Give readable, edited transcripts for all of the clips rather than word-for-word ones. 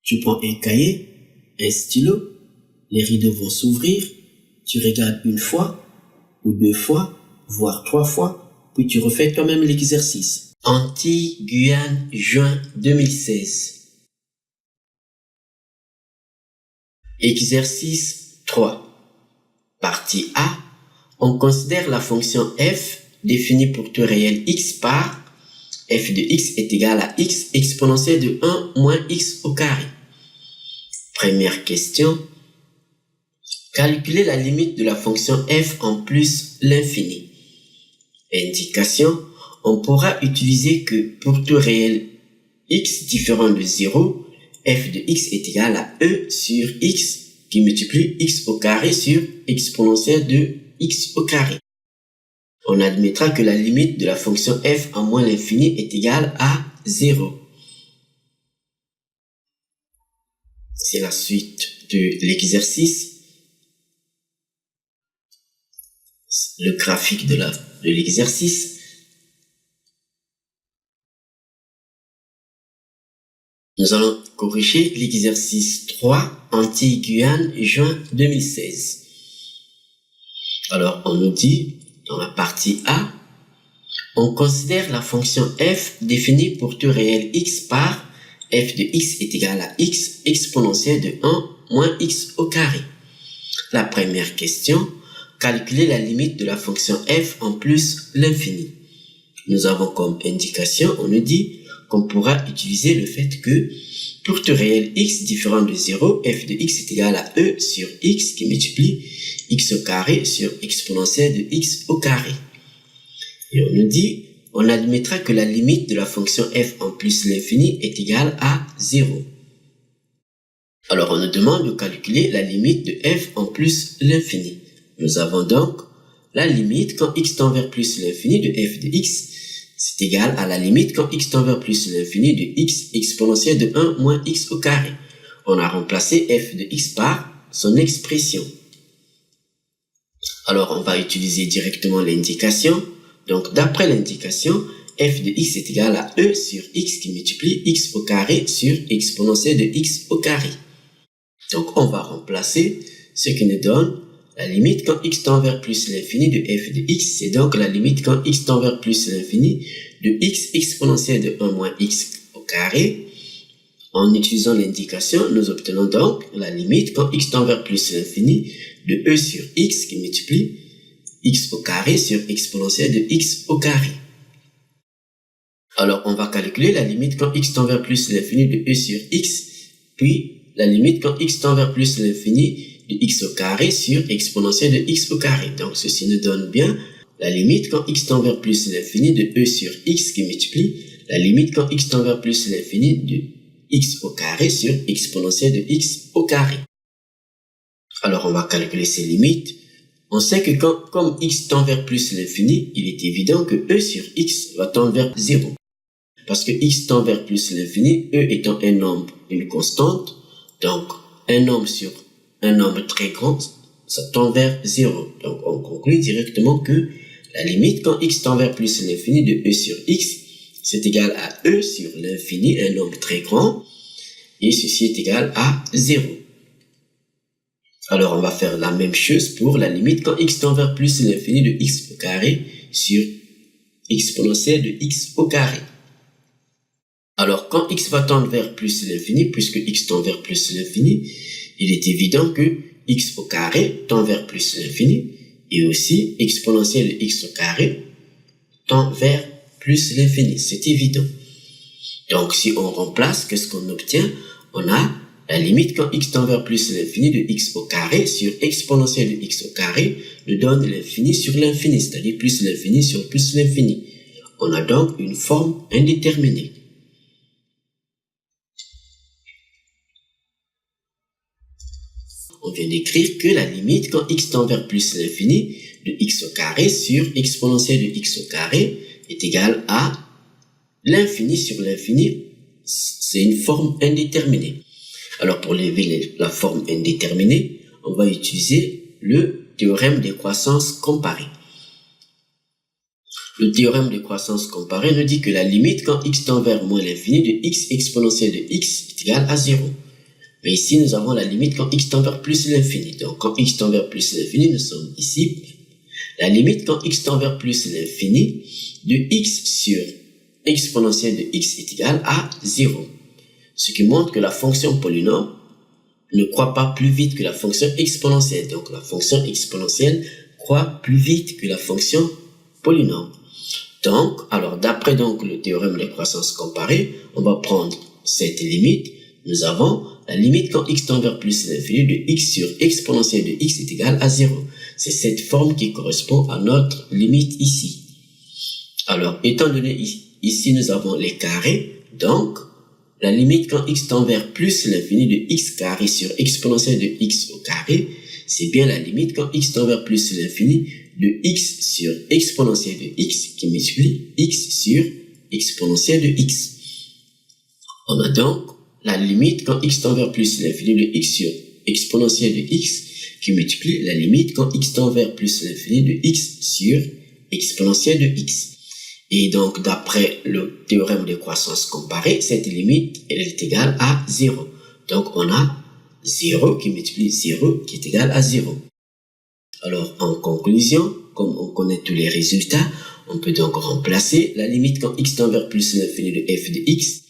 Tu prends un cahier, un stylo, les rideaux vont s'ouvrir, tu regardes une fois, ou deux fois, voire trois fois, puis tu refais toi-même l'exercice. Antilles, Guyane, juin 2016. Exercice 3. Partie A. On considère la fonction f définie pour tout réel x par f de x est égal à x exponentielle de 1 moins x au carré. Première question. Calculer la limite de la fonction f en plus l'infini. Indication. On pourra utiliser que pour tout réel x différent de 0, f de x est égal à e sur x qui multiplie x au carré sur exponentielle de x au carré. On admettra que la limite de la fonction f en moins l'infini est égale à 0. C'est la suite de l'exercice. Le graphique de l'exercice. Nous allons corriger l'exercice 3, Antilles, Guyane, juin 2016. Alors, on nous dit, dans la partie A, on considère la fonction f définie pour tout réel x par f de x est égal à x exponentielle de 1 moins x au carré. La première question, calculer la limite de la fonction f en plus l'infini. Nous avons comme indication, on nous dit qu'on pourra utiliser le fait que pour tout réel x différent de 0, f de x est égal à e sur x qui multiplie x au carré sur exponentielle de x au carré. Et on nous dit, on admettra que la limite de la fonction f en plus l'infini est égale à 0. Alors on nous demande de calculer la limite de f en plus l'infini. Nous avons donc la limite quand x tend vers plus l'infini de f de x, c'est égal à la limite quand x tend vers plus l'infini de x exponentielle de 1 moins x au carré. On a remplacé f de x par son expression. Alors on va utiliser directement l'indication. Donc d'après l'indication, f de x est égal à e sur x qui multiplie x au carré sur exponentielle de x au carré. Donc on va remplacer ce qui nous donne la limite quand x tend vers plus l'infini de f de x, c'est donc la limite quand x tend vers plus l'infini de x exponentielle de 1 moins x au carré. En utilisant l'indication, nous obtenons donc la limite quand x tend vers plus l'infini de e sur x qui multiplie x au carré sur exponentielle de x au carré. Alors on va calculer la limite quand x tend vers plus l'infini de e sur x, puis la limite quand x tend vers plus l'infini de x au carré sur exponentielle de x au carré. Donc ceci nous donne bien la limite quand x tend vers plus l'infini de e sur x qui multiplie la limite quand x tend vers plus l'infini de x au carré sur exponentielle de x au carré. Alors on va calculer ces limites. On sait que comme x tend vers plus l'infini, il est évident que e sur x va tendre vers 0. Parce que x tend vers plus l'infini, e étant un nombre, une constante, donc un nombre sur un nombre très grand, ça tend vers 0. Donc on conclut directement que la limite quand x tend vers plus l'infini de e sur x, c'est égal à e sur l'infini, un nombre très grand, et ceci est égal à 0. Alors on va faire la même chose pour la limite quand x tend vers plus l'infini de x au carré sur exponentielle de x au carré. Alors quand x va tendre vers plus l'infini, puisque x tend vers plus l'infini, il est évident que x au carré tend vers plus l'infini, et aussi exponentielle de x au carré tend vers plus l'infini, c'est évident. Donc si on remplace, qu'est-ce qu'on obtient? On a la limite quand x tend vers plus l'infini de x au carré sur exponentielle de x au carré nous donne l'infini sur l'infini, c'est-à-dire plus l'infini sur plus l'infini. On a donc une forme indéterminée. On vient d'écrire que la limite quand x tend vers plus l'infini de x au carré sur exponentielle de x au carré est égale à l'infini sur l'infini. C'est une forme indéterminée. Alors pour lever la forme indéterminée, on va utiliser le théorème de croissance comparée. Le théorème de croissance comparée nous dit que la limite quand x tend vers moins l'infini de x exponentielle de x est égale à 0. Mais ici, nous avons la limite quand x tend vers plus l'infini. Donc, quand x tend vers plus l'infini, nous sommes ici. La limite quand x tend vers plus l'infini de x sur exponentielle de x est égal à 0. Ce qui montre que la fonction polynôme ne croît pas plus vite que la fonction exponentielle. Donc, la fonction exponentielle croît plus vite que la fonction polynôme. Donc, alors, d'après donc le théorème de croissance comparée, on va prendre cette limite. Nous avons la limite quand x tend vers plus l'infini de x sur exponentielle de x est égal à 0. C'est cette forme qui correspond à notre limite ici. Alors, étant donné ici, nous avons les carrés. Donc, la limite quand x tend vers plus l'infini de x carré sur exponentielle de x au carré, c'est bien la limite quand x tend vers plus l'infini de x sur exponentielle de x qui multiplie x sur exponentielle de x. On a donc la limite quand x tend vers plus l'infini de x sur exponentielle de x qui multiplie la limite quand x tend vers plus l'infini de x sur exponentielle de x. Et donc, d'après le théorème de croissance comparée, cette limite elle est égale à 0. Donc, on a 0 qui multiplie 0 qui est égal à 0. Alors, en conclusion, comme on connaît tous les résultats, on peut donc remplacer la limite quand x tend vers plus l'infini de f de x.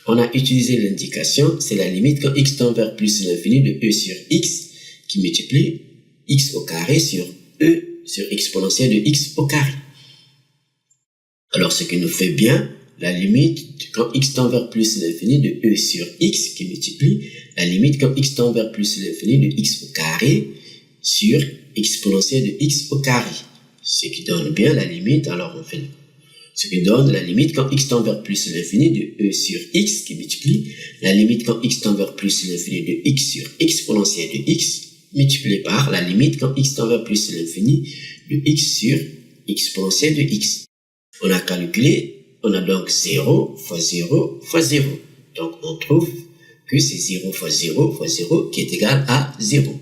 On a utilisé l'indication, c'est la limite quand x tend vers plus l'infini de e sur x qui multiplie x au carré sur e sur exponentielle de x au carré. Alors, ce qui nous fait bien la limite quand x tend vers plus l'infini de e sur x qui multiplie la limite quand x tend vers plus l'infini de x au carré sur exponentielle de x au carré. Ce qui donne bien la limite, alors on fait ce qui donne la limite quand x tend vers plus l'infini de e sur x qui multiplie la limite quand x tend vers plus l'infini de x sur exponentielle de x multiplié par la limite quand x tend vers plus l'infini de x sur exponentielle de x. On a calculé, on a donc 0 fois 0 fois 0. Donc on trouve que c'est 0 fois 0 fois 0 qui est égal à 0.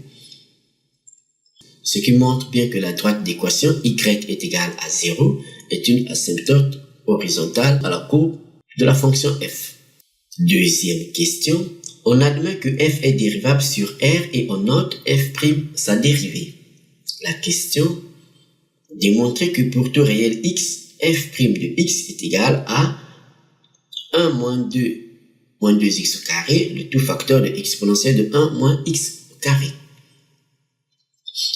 Ce qui montre bien que la droite d'équation y est égale à 0 est une asymptote horizontale à la courbe de la fonction f. Deuxième question, on admet que f est dérivable sur R et on note f' sa dérivée. La question, démontrer que pour tout réel x, f' de x est égal à 1 moins 2x au carré, le tout facteur de exponentielle de 1 moins x au carré.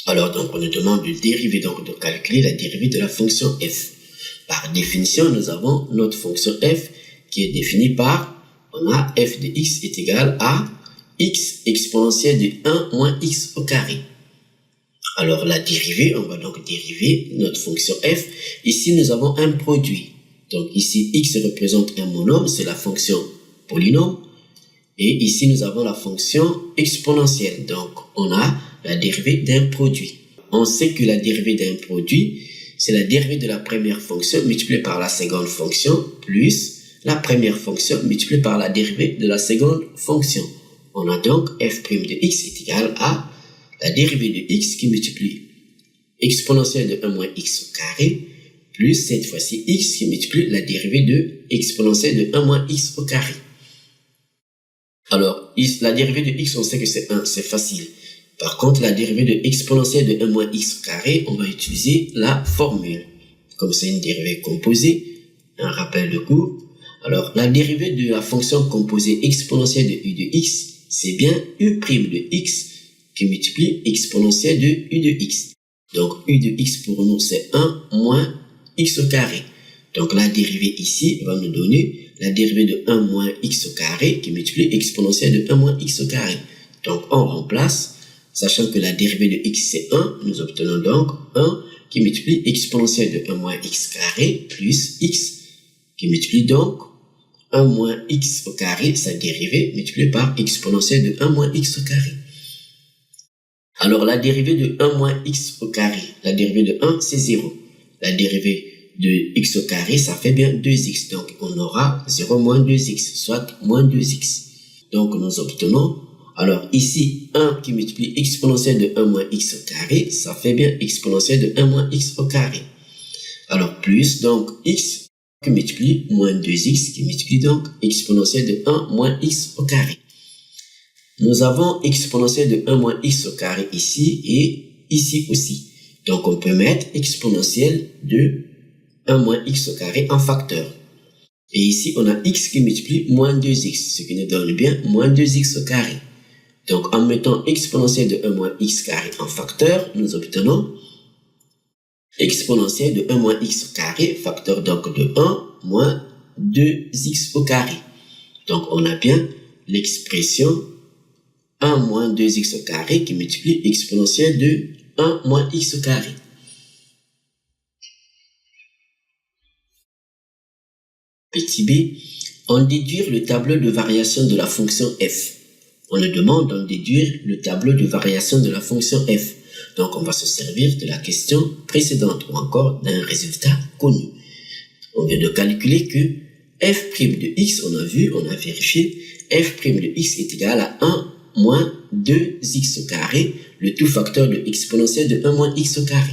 Alors donc on nous demande de dériver, donc de calculer la dérivée de la fonction f. Par définition, nous avons notre fonction f qui est définie par, on a f de x est égal à x exponentielle de 1 moins x au carré. Alors la dérivée, on va donc dériver notre fonction f. Ici, nous avons un produit. Donc ici, x représente un monôme, c'est la fonction polynôme. Et ici, nous avons la fonction exponentielle. Donc, on a la dérivée d'un produit. On sait que la dérivée d'un produit, c'est la dérivée de la première fonction multipliée par la seconde fonction plus la première fonction multipliée par la dérivée de la seconde fonction. On a donc f' de x est égal à la dérivée de x qui multiplie exponentielle de 1 moins x au carré plus cette fois-ci x qui multiplie la dérivée de exponentielle de 1 moins x au carré. Alors, la dérivée de x, on sait que c'est 1, c'est facile. Par contre, la dérivée de exponentielle de 1 moins x au carré, on va utiliser la formule. Comme c'est une dérivée composée, un rappel de cours. Alors, la dérivée de la fonction composée exponentielle de u de x, c'est bien u' de x qui multiplie exponentielle de u de x. Donc, u de x pour nous, c'est 1 moins x au carré. Donc, la dérivée ici va nous donner la dérivée de 1 moins x au carré qui multiplie exponentielle de 1 moins x au carré. Donc, on remplace, sachant que la dérivée de x c'est 1, nous obtenons donc 1 qui multiplie exponentielle de 1 moins x carré plus x qui multiplie donc 1 moins x au carré, sa dérivée multipliée par exponentielle de 1 moins x au carré. Alors, la dérivée de 1 moins x au carré, la dérivée de 1, c'est 0. La dérivée de x au carré, ça fait bien 2x. Donc, on aura 0 moins 2x, soit moins 2x. Donc, nous obtenons, alors ici, 1 qui multiplie exponentielle de 1 moins x au carré, ça fait bien exponentielle de 1 moins x au carré. Alors, plus, donc, x qui multiplie moins 2x, qui multiplie donc exponentielle de 1 moins x au carré. Nous avons exponentielle de 1 moins x au carré ici et ici aussi. Donc, on peut mettre exponentielle de 1 moins x au carré en facteur. Et ici, on a x qui multiplie moins 2x, ce qui nous donne bien moins 2x au carré. Donc, en mettant exponentielle de 1 moins x carré en facteur, nous obtenons exponentielle de 1 moins x au carré, facteur donc de 1 moins 2x au carré. Donc, on a bien l'expression 1 moins 2x au carré qui multiplie exponentielle de 1 moins x au carré. Petit b, on déduire le tableau de variation de la fonction f. On nous demande d'en déduire le tableau de variation de la fonction f. Donc, on va se servir de la question précédente ou encore d'un résultat connu. On vient de calculer que f' de x, on a vérifié, f' de x est égal à 1 moins 2x au carré, le tout facteur de exponentielle de 1 moins x au carré.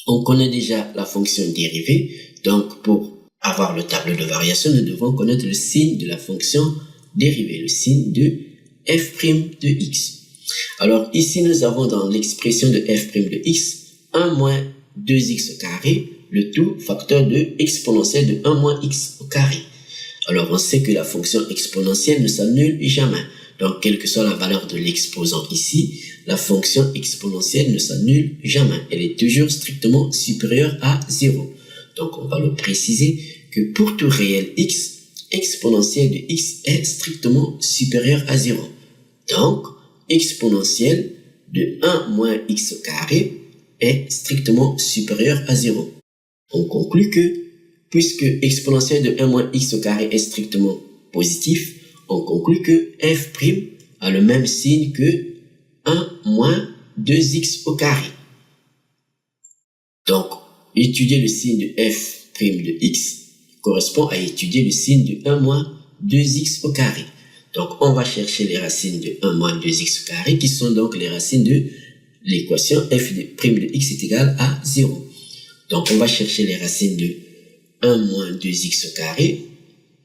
On connaît déjà la fonction dérivée, donc pour avoir le tableau de variation, nous devons connaître le signe de la fonction dérivée, le signe de f' de x. Alors ici, nous avons dans l'expression de f' de x 1 moins 2x au carré, le tout facteur de exponentielle de 1 moins x au carré. Alors on sait que la fonction exponentielle ne s'annule jamais. Donc quelle que soit la valeur de l'exposant ici, la fonction exponentielle ne s'annule jamais. Elle est toujours strictement supérieure à 0. Donc on va le préciser que pour tout réel x, exponentielle de x est strictement supérieure à 0. Donc exponentielle de 1 moins x au carré est strictement supérieure à 0. On conclut que, puisque exponentielle de 1 moins x au carré est strictement positif, on conclut que f' a le même signe que 1 moins 2x au carré. Donc, étudier le signe de f' de x correspond à étudier le signe de 1 moins 2x au carré. Donc, on va chercher les racines de 1 moins 2x au carré, qui sont donc les racines de l'équation f' de x est égal à 0. Donc, on va chercher les racines de 1 moins 2x au carré.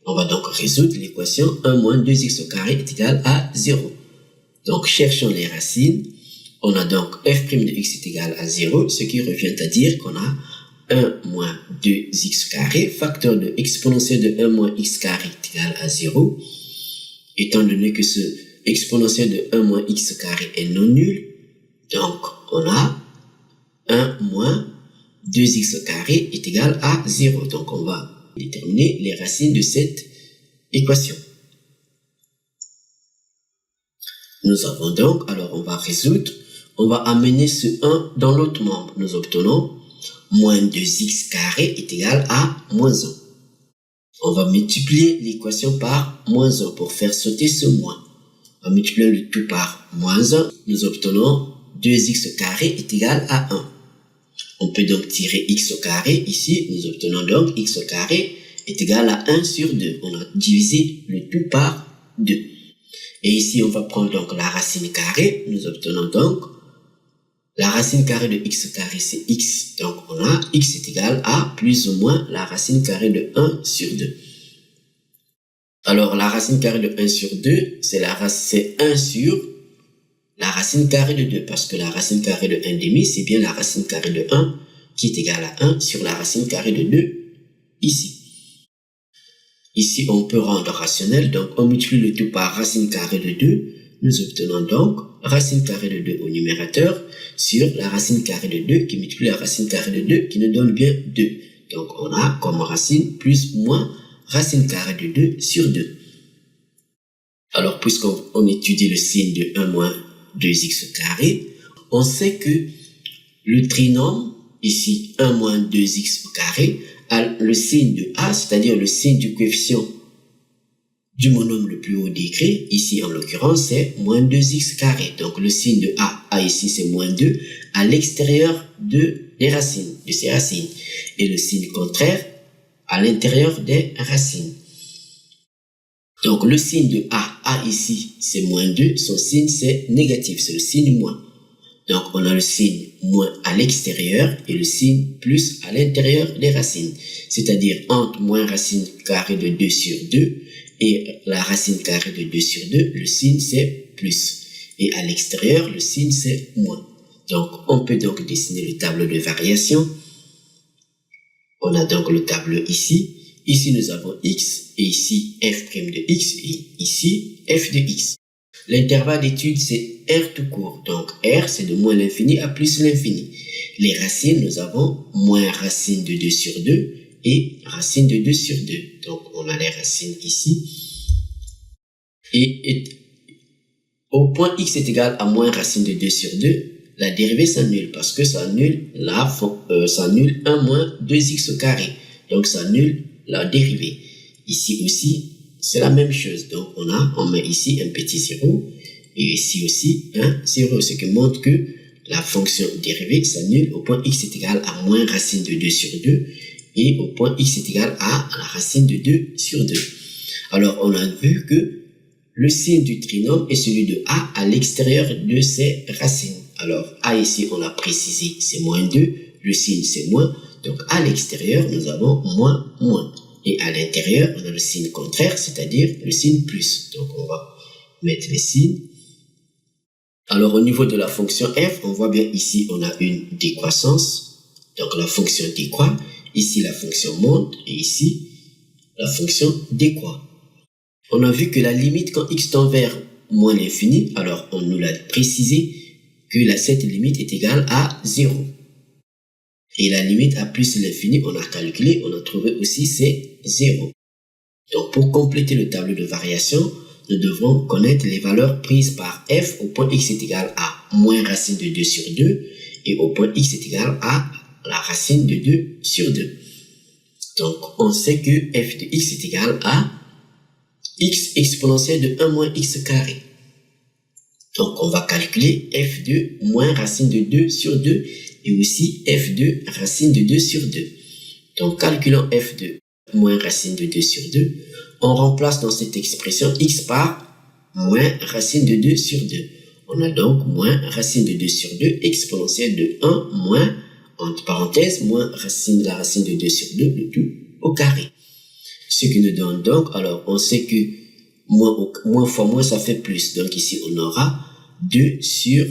On va donc résoudre l'équation 1 moins 2x au carré est égal à 0. Donc, cherchons les racines. On a donc f' de x est égal à 0, ce qui revient à dire qu'on a 1 moins 2x carré, facteur de exponentielle de 1 moins x carré est égal à 0. Étant donné que ce exponentielle de 1 moins x carré est non nul, donc on a 1 moins 2x carré est égal à 0. Donc on va déterminer les racines de cette équation. Nous avons donc, alors on va résoudre, on va amener ce 1 dans l'autre membre. Nous obtenons moins 2x carré est égal à moins 1. On va multiplier l'équation par moins 1 pour faire sauter ce moins. En multipliant le tout par moins 1, nous obtenons 2x carré est égal à 1. On peut donc tirer x au carré. Ici, nous obtenons donc x au carré est égal à 1 sur 2. On a divisé le tout par 2. Et ici, on va prendre donc la racine carrée. Nous obtenons donc la racine carrée de x carré, c'est x. Donc, on a x est égal à plus ou moins la racine carrée de 1 sur 2. Alors, la racine carrée de 1 sur 2, c'est 1 sur la racine carrée de 2. Parce que la racine carrée de 1 demi, c'est bien la racine carrée de 1 qui est égale à 1 sur la racine carrée de 2 ici. Ici, on peut rendre rationnel. Donc, on multiplie le tout par racine carrée de 2. Nous obtenons donc racine carrée de 2 au numérateur sur la racine carrée de 2 qui multiplie la racine carrée de 2 qui nous donne bien 2. Donc, on a comme racine plus ou moins racine carrée de 2 sur 2. Alors, puisqu'on étudie le signe de 1 moins 2x carré, on sait que le trinôme, ici 1 moins 2x au carré, a le signe de a, c'est-à-dire le signe du coefficient du monôme le plus haut degré. Ici, en l'occurrence, c'est moins 2x carré. Donc, le signe de a ici, c'est moins 2 à l'extérieur de ces racines. Et le signe contraire à l'intérieur des racines. Donc, le signe de a ici, c'est moins 2. Son signe, c'est négatif. C'est le signe moins. Donc, on a le signe moins à l'extérieur et le signe plus à l'intérieur des racines. C'est-à-dire entre moins racine carrée de 2 sur 2 Et la racine carrée de 2 sur 2, le signe c'est plus. Et à l'extérieur, le signe c'est moins. Donc, on peut donc dessiner le tableau de variation. On a donc le tableau ici. Ici, nous avons x, et ici, f' de x, et ici, f de x. L'intervalle d'étude, c'est r tout court. Donc, r, c'est de moins l'infini à plus l'infini. Les racines, nous avons moins racine de 2 sur 2 et racine de 2 sur 2. Donc, on a les racines ici. Et au point x est égal à moins racine de 2 sur 2, la dérivée s'annule parce que ça annule, ça annule 1 moins 2x au carré. Donc, ça annule la dérivée. Ici aussi, c'est la même chose. Donc, on met ici un petit 0 et ici aussi un 0, ce qui montre que la fonction dérivée s'annule au point x est égal à moins racine de 2 sur 2 et au point x est égal à la racine de 2 sur 2. Alors, on a vu que le signe du trinôme est celui de a à l'extérieur de ses racines. Alors, a ici, on l'a précisé, c'est moins 2, le signe c'est moins. Donc, à l'extérieur, nous avons moins, moins. Et à l'intérieur, on a le signe contraire, c'est-à-dire le signe plus. Donc, on va mettre les signes. Alors, au niveau de la fonction f, on voit bien ici, on a une décroissance. Donc, la fonction décroît. Ici, la fonction monte. Et ici, la fonction décroît. On a vu que la limite, quand x tend vers moins l'infini, alors on nous l'a précisé que cette limite est égale à 0. Et la limite à plus l'infini, on a calculé, on a trouvé aussi c'est 0. Donc, pour compléter le tableau de variation, nous devrons connaître les valeurs prises par f au point x est égal à moins racine de 2 sur 2 et au point x est égal à la racine de 2 sur 2. Donc, on sait que f de x est égal à x exponentielle de 1 moins x carré. Donc, on va calculer f de moins racine de 2 sur 2 et aussi f de racine de 2 sur 2. Donc, calculons f de moins racine de 2 sur 2. On remplace dans cette expression x par moins racine de 2 sur 2. On a donc moins racine de 2 sur 2 exponentielle de 1 moins, entre parenthèses, moins la racine de 2 sur 2, le tout au carré. Ce qui nous donne donc, alors on sait que moins fois moins ça fait plus. Donc ici on aura 2 sur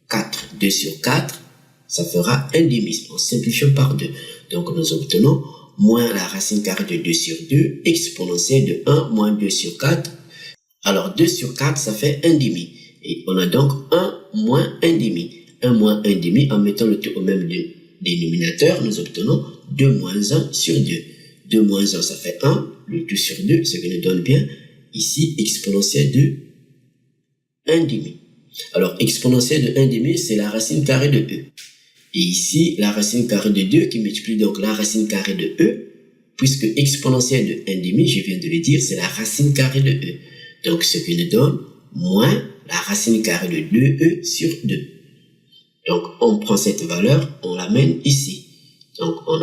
4. 2 sur 4, ça fera 1 demi. On simplifie par 2. Donc nous obtenons moins la racine carrée de 2 sur 2 exponentielle de 1 moins 2 sur 4. Alors 2 sur 4 ça fait 1 demi. Et on a donc 1 moins 1 demi. 1 moins 1 demi, en mettant le tout au même dénominateur, nous obtenons 2 moins 1 sur 2. 2 moins 1, ça fait 1, le tout sur 2, ce qui nous donne bien, ici, exponentielle de 1 demi. Alors, exponentielle de 1 demi, c'est la racine carrée de e. Et ici, la racine carrée de 2 qui multiplie donc la racine carrée de e, puisque exponentielle de 1 demi, je viens de le dire, c'est la racine carrée de e. Donc, ce qui nous donne moins la racine carrée de 2e sur 2. Donc, on prend cette valeur, on l'amène ici. Donc, on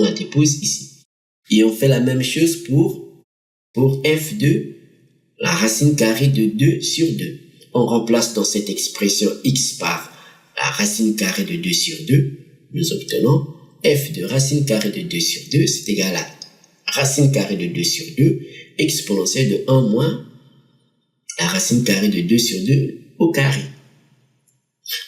la dépose ici. Et on fait la même chose pour f de la racine carrée de 2 sur 2. On remplace dans cette expression x par la racine carrée de 2 sur 2. Nous obtenons f de racine carrée de 2 sur 2, c'est égal à racine carrée de 2 sur 2, exponentielle de 1 moins la racine carrée de 2 sur 2 au carré.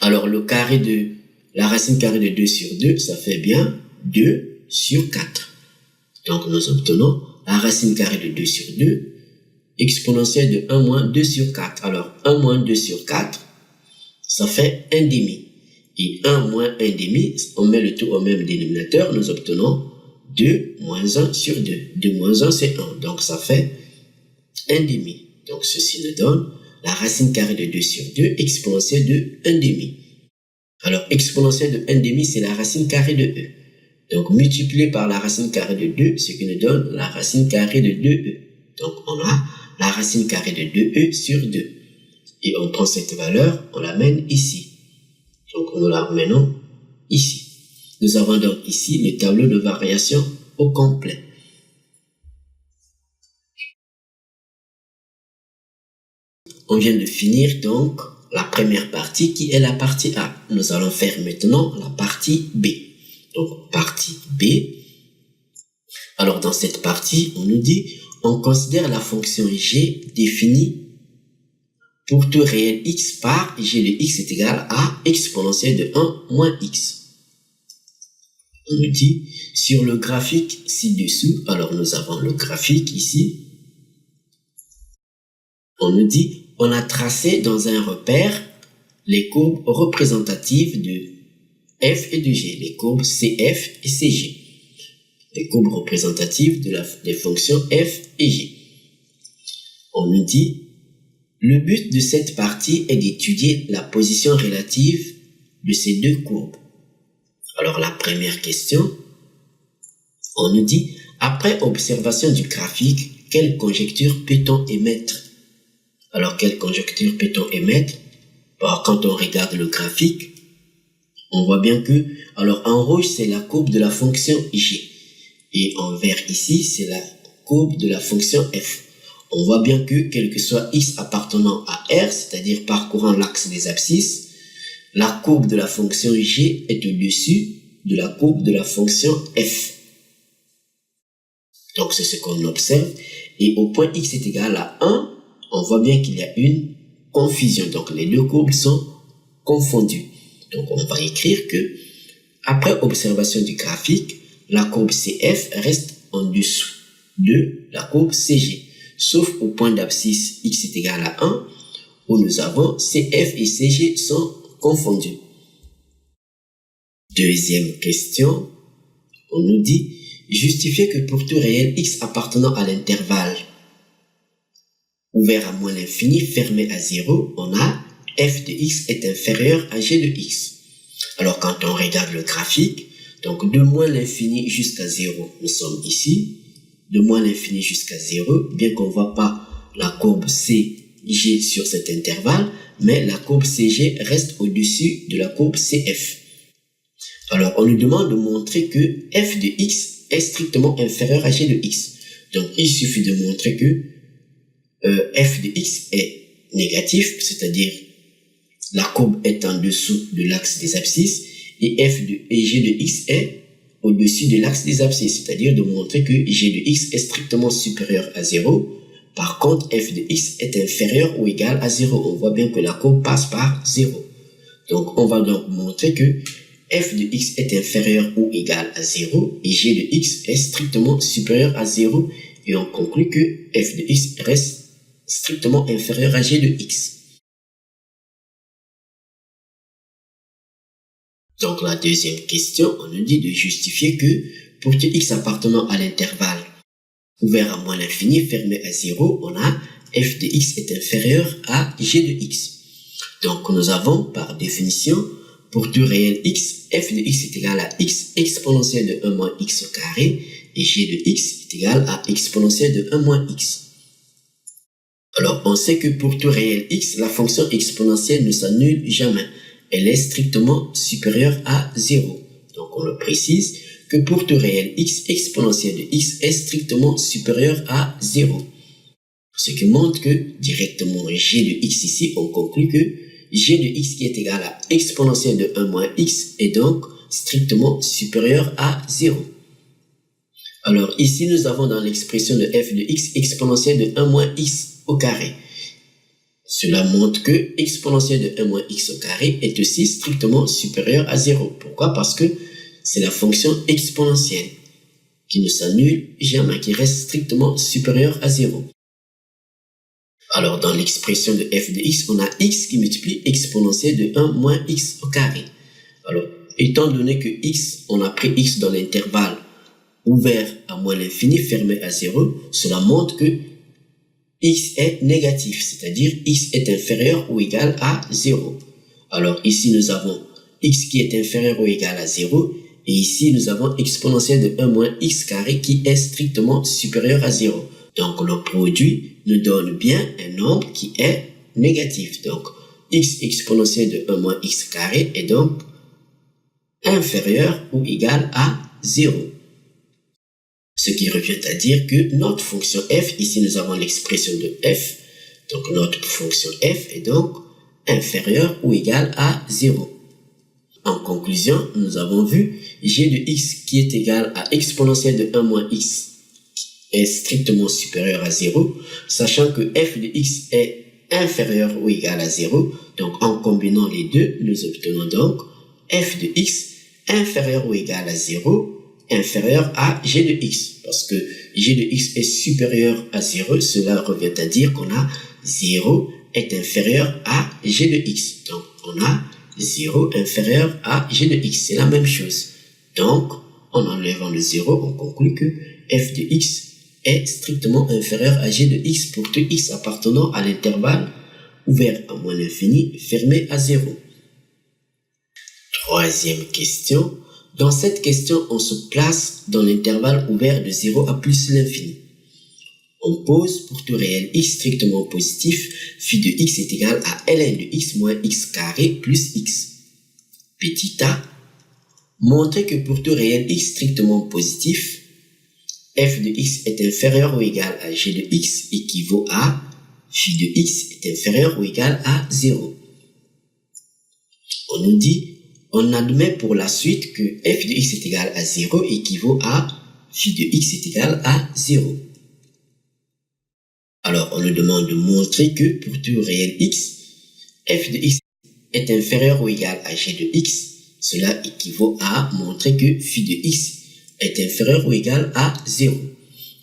Alors, le carré de la racine carrée de 2 sur 2, ça fait bien 2 sur 4. Donc, nous obtenons la racine carrée de 2 sur 2, exponentielle de 1 moins 2 sur 4. Alors, 1 moins 2 sur 4, ça fait 1 demi. Et 1 moins 1 demi, on met le tout au même dénominateur, nous obtenons 2 moins 1 sur 2. 2 moins 1, c'est 1. Donc, ça fait 1 demi. Donc, ceci nous donne la racine carrée de 2 sur 2, exponentielle de 1 demi. Alors, exponentielle de 1 demi, c'est la racine carrée de e. Donc, multiplié par la racine carrée de 2, ce qui nous donne la racine carrée de 2e. Donc, on a la racine carrée de 2e sur 2. Et on prend cette valeur, on l'amène ici. Donc, nous l'amenons ici. Nous avons donc ici le tableau de variation au complet. On vient de finir donc la première partie qui est la partie A. Nous allons faire maintenant la partie B. Donc, partie B. Alors, dans cette partie, on nous dit, on considère la fonction g définie pour tout réel x par g de x est égal à exponentielle de 1 moins x. On nous dit, sur le graphique ci-dessous, alors nous avons le graphique ici, on nous dit, on a tracé dans un repère les courbes représentatives de f et de g, les courbes cf et cg, les courbes représentatives des fonctions f et g. On nous dit, le but de cette partie est d'étudier la position relative de ces deux courbes. Alors la première question, on nous dit, après observation du graphique, quelle conjecture peut-on émettre? Alors quelle conjecture peut-on émettre? Alors, quand on regarde le graphique, on voit bien que, alors en rouge c'est la courbe de la fonction g, et en vert ici c'est la courbe de la fonction f. On voit bien que, quel que soit x appartenant à R, c'est-à-dire parcourant l'axe des abscisses, la courbe de la fonction g est au-dessus de la courbe de la fonction f. Donc c'est ce qu'on observe. Et au point x est égal à 1, on voit bien qu'il y a une confusion. Donc les deux courbes sont confondues. Donc on va écrire que, après observation du graphique, la courbe CF reste en dessous de la courbe CG. Sauf au point d'abscisse x est égal à 1, où nous avons CF et CG sont confondus. Deuxième question, on nous dit, justifier que pour tout réel x appartenant à l'intervalle ouvert à moins l'infini, fermé à 0, on a f de x est inférieur à g de x. Alors quand on regarde le graphique, donc de moins l'infini jusqu'à 0, nous sommes ici, de moins l'infini jusqu'à 0, bien qu'on ne voit pas la courbe CG sur cet intervalle, mais la courbe CG reste au-dessus de la courbe CF. Alors on nous demande de montrer que f de x est strictement inférieur à g de x. Donc il suffit de montrer que f de x est négatif, c'est-à-dire la courbe est en dessous de l'axe des abscisses, et g de x est au-dessus de l'axe des abscisses, c'est-à-dire de montrer que g de x est strictement supérieur à 0. Par contre, f de x est inférieur ou égal à 0. On voit bien que la courbe passe par 0. Donc, on va donc montrer que f de x est inférieur ou égal à 0 et g de x est strictement supérieur à 0. Et on conclut que f de x reste strictement inférieur à g de x. Donc la deuxième question, on nous dit de justifier que pour tout x appartenant à l'intervalle ouvert à moins l'infini, fermé à 0, on a f de x est inférieur à g de x. Donc nous avons par définition, pour tout réel x, f de x est égal à x exponentielle de 1 moins x au carré et g de x est égal à exponentielle de 1 moins x. Alors on sait que pour tout réel x, la fonction exponentielle ne s'annule jamais. Elle est strictement supérieure à 0. Donc on le précise que pour tout réel x, exponentielle de x est strictement supérieure à 0. Ce qui montre que directement g de x ici, on conclut que g de x qui est égal à exponentielle de 1 moins x est donc strictement supérieur à 0. Alors ici nous avons dans l'expression de f de x exponentielle de 1 moins x au carré. Cela montre que exponentielle de 1 moins x au carré est aussi strictement supérieur à 0. Pourquoi? Parce que c'est la fonction exponentielle qui ne s'annule jamais, qui reste strictement supérieure à 0. Alors dans l'expression de f de x, on a x qui multiplie exponentielle de 1 moins x au carré. Alors étant donné que x, on a pris x dans l'intervalle ouvert à moins l'infini, fermé à 0, cela montre que x est négatif, c'est-à-dire x est inférieur ou égal à 0. Alors ici nous avons x qui est inférieur ou égal à 0 et ici nous avons exponentielle de 1 moins x carré qui est strictement supérieur à 0. Donc le produit nous donne bien un nombre qui est négatif. Donc x exponentielle de 1 moins x carré est donc inférieur ou égal à 0. Ce qui revient à dire que notre fonction f, ici nous avons l'expression de f, donc notre fonction f est donc inférieure ou égale à 0. En conclusion, nous avons vu g de x qui est égal à exponentielle de 1 moins x est strictement supérieur à 0, sachant que f de x est inférieur ou égal à 0. Donc, en combinant les deux, nous obtenons donc f de x inférieur ou égal à 0, inférieur à g de x. Parce que g de x est supérieur à 0, cela revient à dire qu'on a 0 est inférieur à g de x. Donc, on a 0 inférieur à g de x. C'est la même chose. Donc, en enlevant le 0, on conclut que f de x est strictement inférieur à g de x pour tout x appartenant à l'intervalle ouvert à moins l'infini, fermé à 0. Troisième question. Dans cette question, on se place dans l'intervalle ouvert de 0 à plus l'infini. On pose pour tout réel x strictement positif, phi de x est égal à ln de x moins x carré plus x. Petit a, montrer que pour tout réel x strictement positif, f de x est inférieur ou égal à g de x équivaut à phi de x est inférieur ou égal à 0. On nous dit, on admet pour la suite que f de x est égal à 0 équivaut à phi de x est égal à 0. Alors, on nous demande de montrer que pour tout réel x, f de x est inférieur ou égal à g de x. Cela équivaut à montrer que phi de x est inférieur ou égal à 0.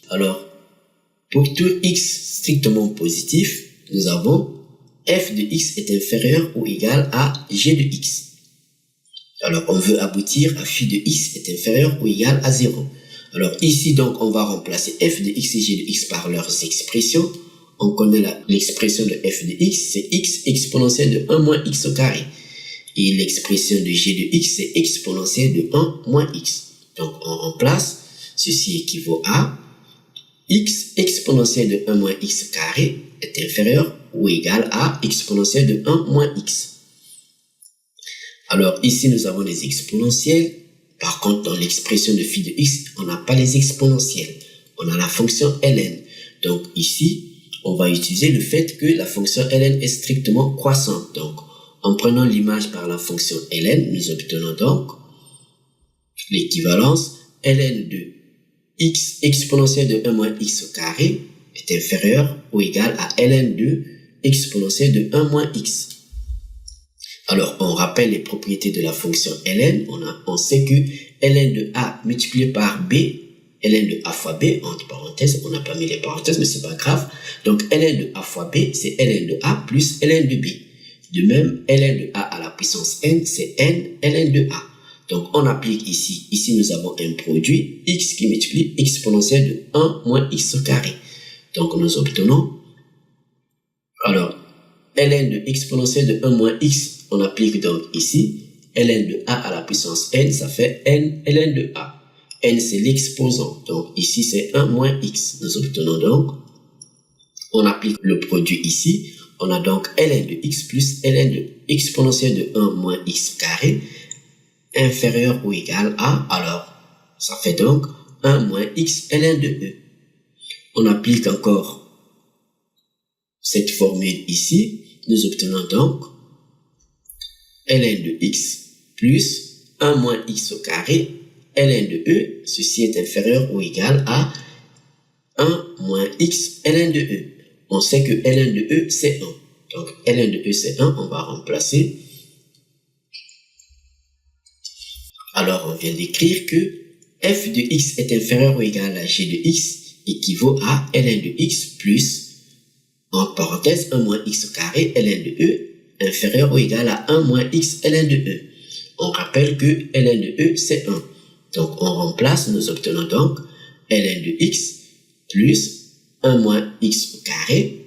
Alors, pour tout x strictement positif, nous avons f de x est inférieur ou égal à g de x. Alors, on veut aboutir à phi de x est inférieur ou égal à 0. Alors, ici, donc, on va remplacer f de x et g de x par leurs expressions. On connaît l'expression de f de x, c'est x exponentielle de 1 moins x au carré. Et l'expression de g de x, c'est exponentielle de 1 moins x. Donc, on remplace, ceci équivaut à x exponentielle de 1 moins x carré est inférieur ou égal à exponentielle de 1 moins x. Alors, ici, nous avons des exponentielles. Par contre, dans l'expression de phi de x, on n'a pas les exponentielles. On a la fonction ln. Donc, ici, on va utiliser le fait que la fonction ln est strictement croissante. Donc, en prenant l'image par la fonction ln, nous obtenons donc l'équivalence ln de x exponentielle de 1 moins x au carré est inférieur ou égal à ln de exponentielle de 1 moins x. Alors, on rappelle les propriétés de la fonction ln. On sait que ln de a multiplié par b, ln de a fois b, entre parenthèses, on n'a pas mis les parenthèses, mais c'est pas grave. Donc, ln de a fois b, c'est ln de a plus ln de b. De même, ln de a à la puissance n, c'est n ln de a. Donc, on applique ici. Ici, nous avons un produit x qui multiplie exponentielle de 1 moins x au carré. Donc, nous obtenons, alors, ln de exponentielle de 1 moins x, on applique donc ici, ln de a à la puissance n, ça fait n ln de a. N, c'est l'exposant. Donc, ici, c'est 1 moins x. Nous obtenons donc, on applique le produit ici. On a donc ln de x plus ln de exponentielle de 1 moins x carré inférieur ou égal à, alors, ça fait donc 1 moins x ln de e. On applique encore cette formule ici. Nous obtenons donc ln de x plus 1 moins x au carré ln de e, ceci est inférieur ou égal à 1 moins x ln de e. On sait que ln de e, c'est 1. Donc, ln de e, c'est 1. On va remplacer. Alors, on vient d'écrire que f de x est inférieur ou égal à g de x équivaut à ln de x plus, en parenthèse, 1 moins x au carré ln de e inférieur ou égal à 1 moins x ln de e. On rappelle que ln de e, c'est 1. Donc, on remplace, nous obtenons donc ln de x plus 1 moins x au carré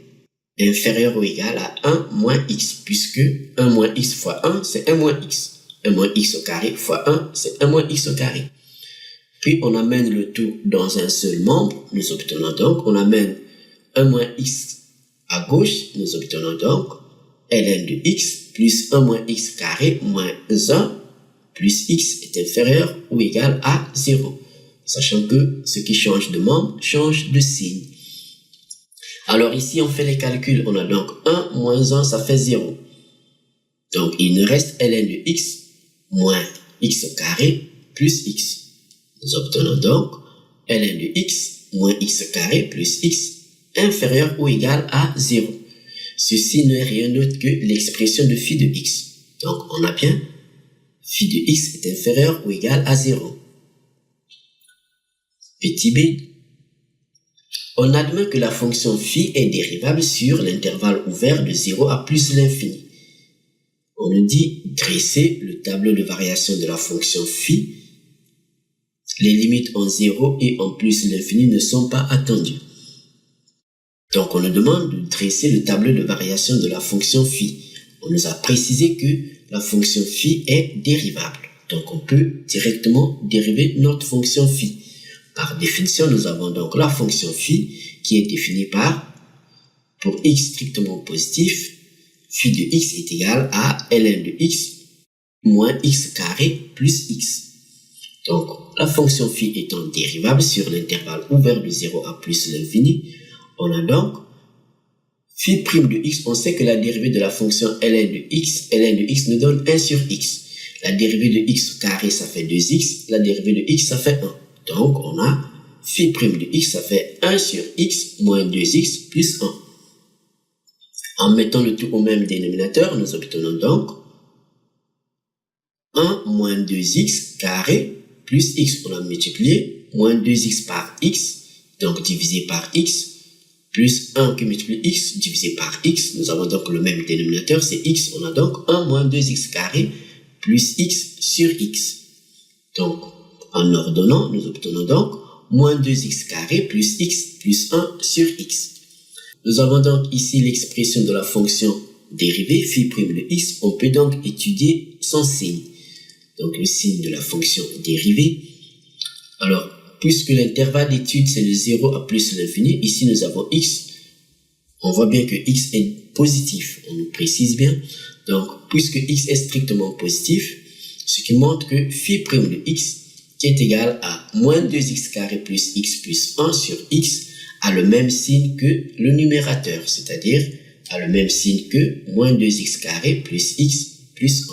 inférieur ou égal à 1 moins x, puisque 1 moins x fois 1, c'est 1 moins x. 1 moins x au carré fois 1, c'est 1 moins x au carré. Puis, on amène le tout dans un seul membre, nous obtenons donc, on amène 1 moins x à gauche, nous obtenons donc ln de x plus 1 moins x carré moins 1 plus x est inférieur ou égal à 0. Sachant que ce qui change de membre change de signe. Alors ici, on fait les calculs. On a donc 1 moins 1, ça fait 0. Donc, il nous reste ln de x moins x au carré plus x. Nous obtenons donc ln de x moins x carré plus x inférieur ou égal à 0. Ceci n'est rien d'autre que l'expression de phi de x. Donc, on a bien phi de x est inférieur ou égal à 0. Petit b. On admet que la fonction phi est dérivable sur l'intervalle ouvert de 0 à plus l'infini. On nous dit dresser le tableau de variation de la fonction phi. Les limites en 0 et en plus l'infini ne sont pas attendues. Donc, on nous demande de dresser le tableau de variation de la fonction phi. On nous a précisé que la fonction phi est dérivable. Donc, on peut directement dériver notre fonction phi. Par définition, nous avons donc la fonction phi qui est définie par, pour x strictement positif, phi de x est égal à ln de x moins x carré plus x. Donc, la fonction phi étant dérivable sur l'intervalle ouvert de 0 à plus l'infini, on a donc phi prime de x, on sait que la dérivée de la fonction ln de x nous donne 1 sur x. La dérivée de x carré, ça fait 2x, la dérivée de x, ça fait 1. Donc, on a phi prime de x, ça fait 1 sur x moins 2x plus 1. En mettant le tout au même dénominateur, nous obtenons donc 1 moins 2x carré plus x. On a multiplié moins 2x par x, donc divisé par x, plus 1 qui multiplie x divisé par x. Nous avons donc le même dénominateur, c'est x. On a donc 1 moins 2x carré plus x sur x. Donc, en ordonnant, nous obtenons donc moins 2x carré plus x plus 1 sur x. Nous avons donc ici l'expression de la fonction dérivée phi prime de x. On peut donc étudier son signe. Donc, le signe de la fonction dérivée. Alors, puisque l'intervalle d'étude c'est le 0 à plus l'infini, ici nous avons x. On voit bien que x est positif. On nous précise bien. Donc, puisque x est strictement positif, ce qui montre que phi prime de x qui est égal à moins 2x carré plus x plus 1 sur x a le même signe que le numérateur, c'est-à-dire a le même signe que moins 2x carré plus x plus 1.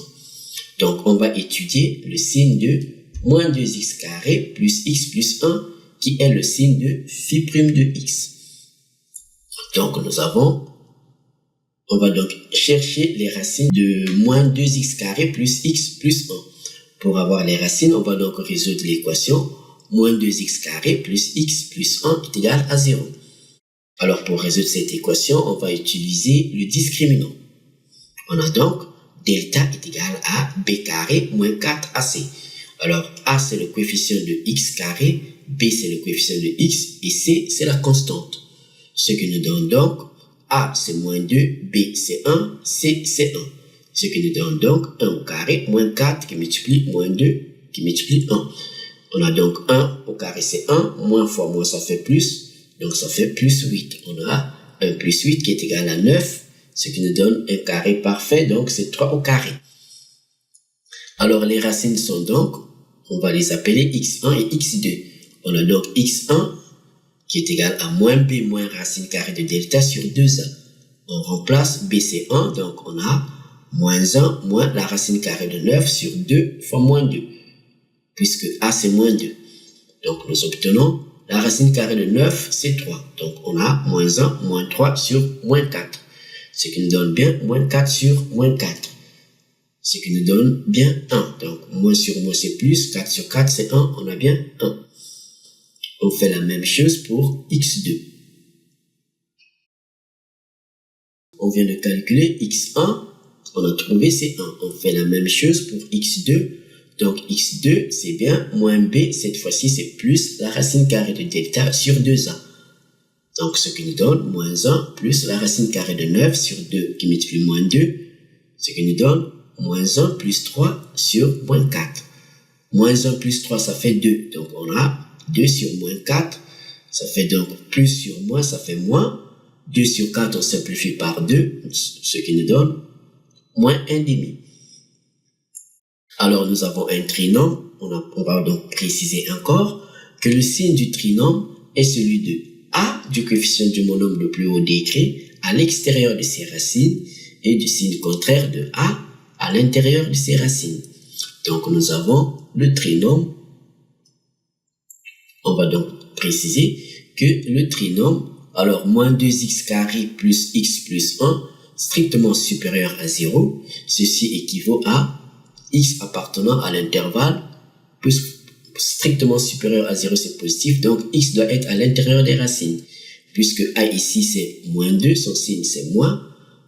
Donc, on va étudier le signe de moins 2x carré plus x plus 1 qui est le signe de phi prime de x. Donc, on va donc chercher les racines de moins 2x carré plus x plus 1. Pour avoir les racines, on va donc résoudre l'équation moins 2x carré plus x plus 1 est égal à 0. Alors, pour résoudre cette équation, on va utiliser le discriminant. On a donc delta est égal à b carré moins 4ac. Alors, a c'est le coefficient de x carré, b c'est le coefficient de x et c c'est la constante. Ce qui nous donne donc a c'est moins 2, b c'est 1, c c'est 1. Ce qui nous donne donc 1 au carré moins 4 qui multiplie moins 2 qui multiplie 1. On a donc 1 au carré c'est 1, moins fois moins ça fait plus, donc ça fait plus 8. On a 1 plus 8 qui est égal à 9, ce qui nous donne un carré parfait, donc c'est 3 au carré. Alors les racines sont donc, on va les appeler x1 et x2. On a donc x1 qui est égal à moins b moins racine carrée de delta sur 2a. On remplace b c'est 1, donc on a moins 1 moins la racine carrée de 9 sur 2 fois moins 2, puisque a c'est moins 2. Donc nous obtenons la racine carrée de 9, c'est 3. Donc on a moins 1 moins 3 sur moins 4, ce qui nous donne bien moins 4 sur moins 4. Ce qui nous donne bien 1. Donc, moins sur moins, c'est plus. 4 sur 4, c'est 1. On a bien 1. On fait la même chose pour x2. On vient de calculer x1. On a trouvé c'est 1. On fait la même chose pour x2. Donc, x2, c'est bien moins b. Cette fois-ci, c'est plus la racine carrée de delta sur 2a. Donc, ce qui nous donne moins 1 plus la racine carrée de 9 sur 2 qui multiplie moins 2. Ce qui nous donne moins 1 plus 3 sur moins 4. Moins 1 plus 3, ça fait 2. Donc, on a 2 sur moins 4. Ça fait donc plus sur moins, ça fait moins. 2 sur 4, on simplifie par 2, ce qui nous donne moins 1 demi. Alors, nous avons un trinôme. On va donc préciser encore que le signe du trinôme est celui de a du coefficient du monôme le plus haut décrit à l'extérieur de ses racines et du signe contraire de a à l'intérieur de ses racines. Donc, nous avons le trinôme. On va donc préciser que le trinôme, alors moins 2x carré plus x plus 1, strictement supérieur à 0, ceci équivaut à x appartenant à l'intervalle plus strictement supérieur à 0, c'est positif, donc x doit être à l'intérieur des racines. Puisque a ici c'est moins 2, son signe c'est moins,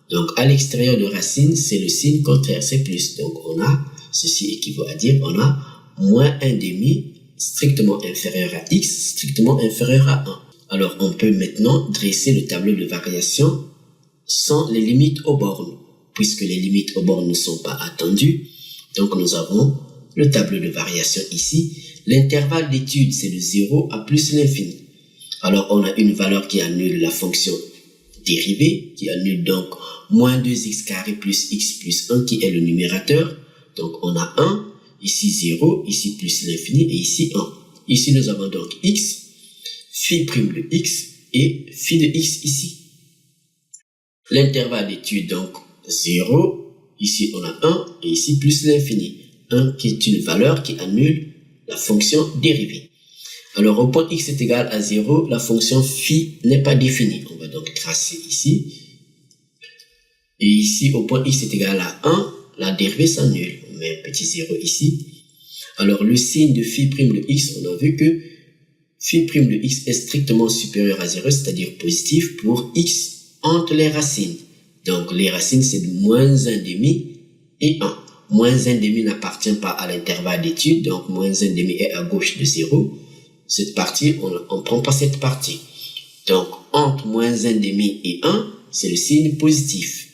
donc à l'extérieur de racine, c'est le signe contraire, c'est plus. Donc on a, ceci équivaut à dire, on a moins 1 demi strictement inférieur à x, strictement inférieur à 1. Alors on peut maintenant dresser le tableau de variation sans les limites aux bornes. Puisque les limites aux bornes ne sont pas attendues, donc nous avons le tableau de variation ici. L'intervalle d'étude, c'est de 0 à plus l'infini. Alors on a une valeur qui annule la fonction dérivée, qui annule donc moins 2x carré plus x plus 1 qui est le numérateur. Donc on a 1, ici 0, ici plus l'infini et ici 1. Ici nous avons donc x, phi prime de x et phi de x ici. L'intervalle d'étude donc 0, ici on a 1 et ici plus l'infini. 1 qui est une valeur qui annule la fonction dérivée. Alors au point x est égal à 0, la fonction phi n'est pas définie. On va donc tracer ici. Et ici au point x est égal à 1, la dérivée s'annule. On met un petit 0 ici. Alors le signe de phi prime de x, on a vu que phi prime de x est strictement supérieur à 0, c'est-à-dire positif pour x entre les racines. Donc les racines c'est de moins 1 demi et 1. Moins 1 demi n'appartient pas à l'intervalle d'étude, donc moins 1 demi est à gauche de 0. Cette partie, on ne prend pas cette partie. Donc entre moins 1 demi et 1, c'est le signe positif.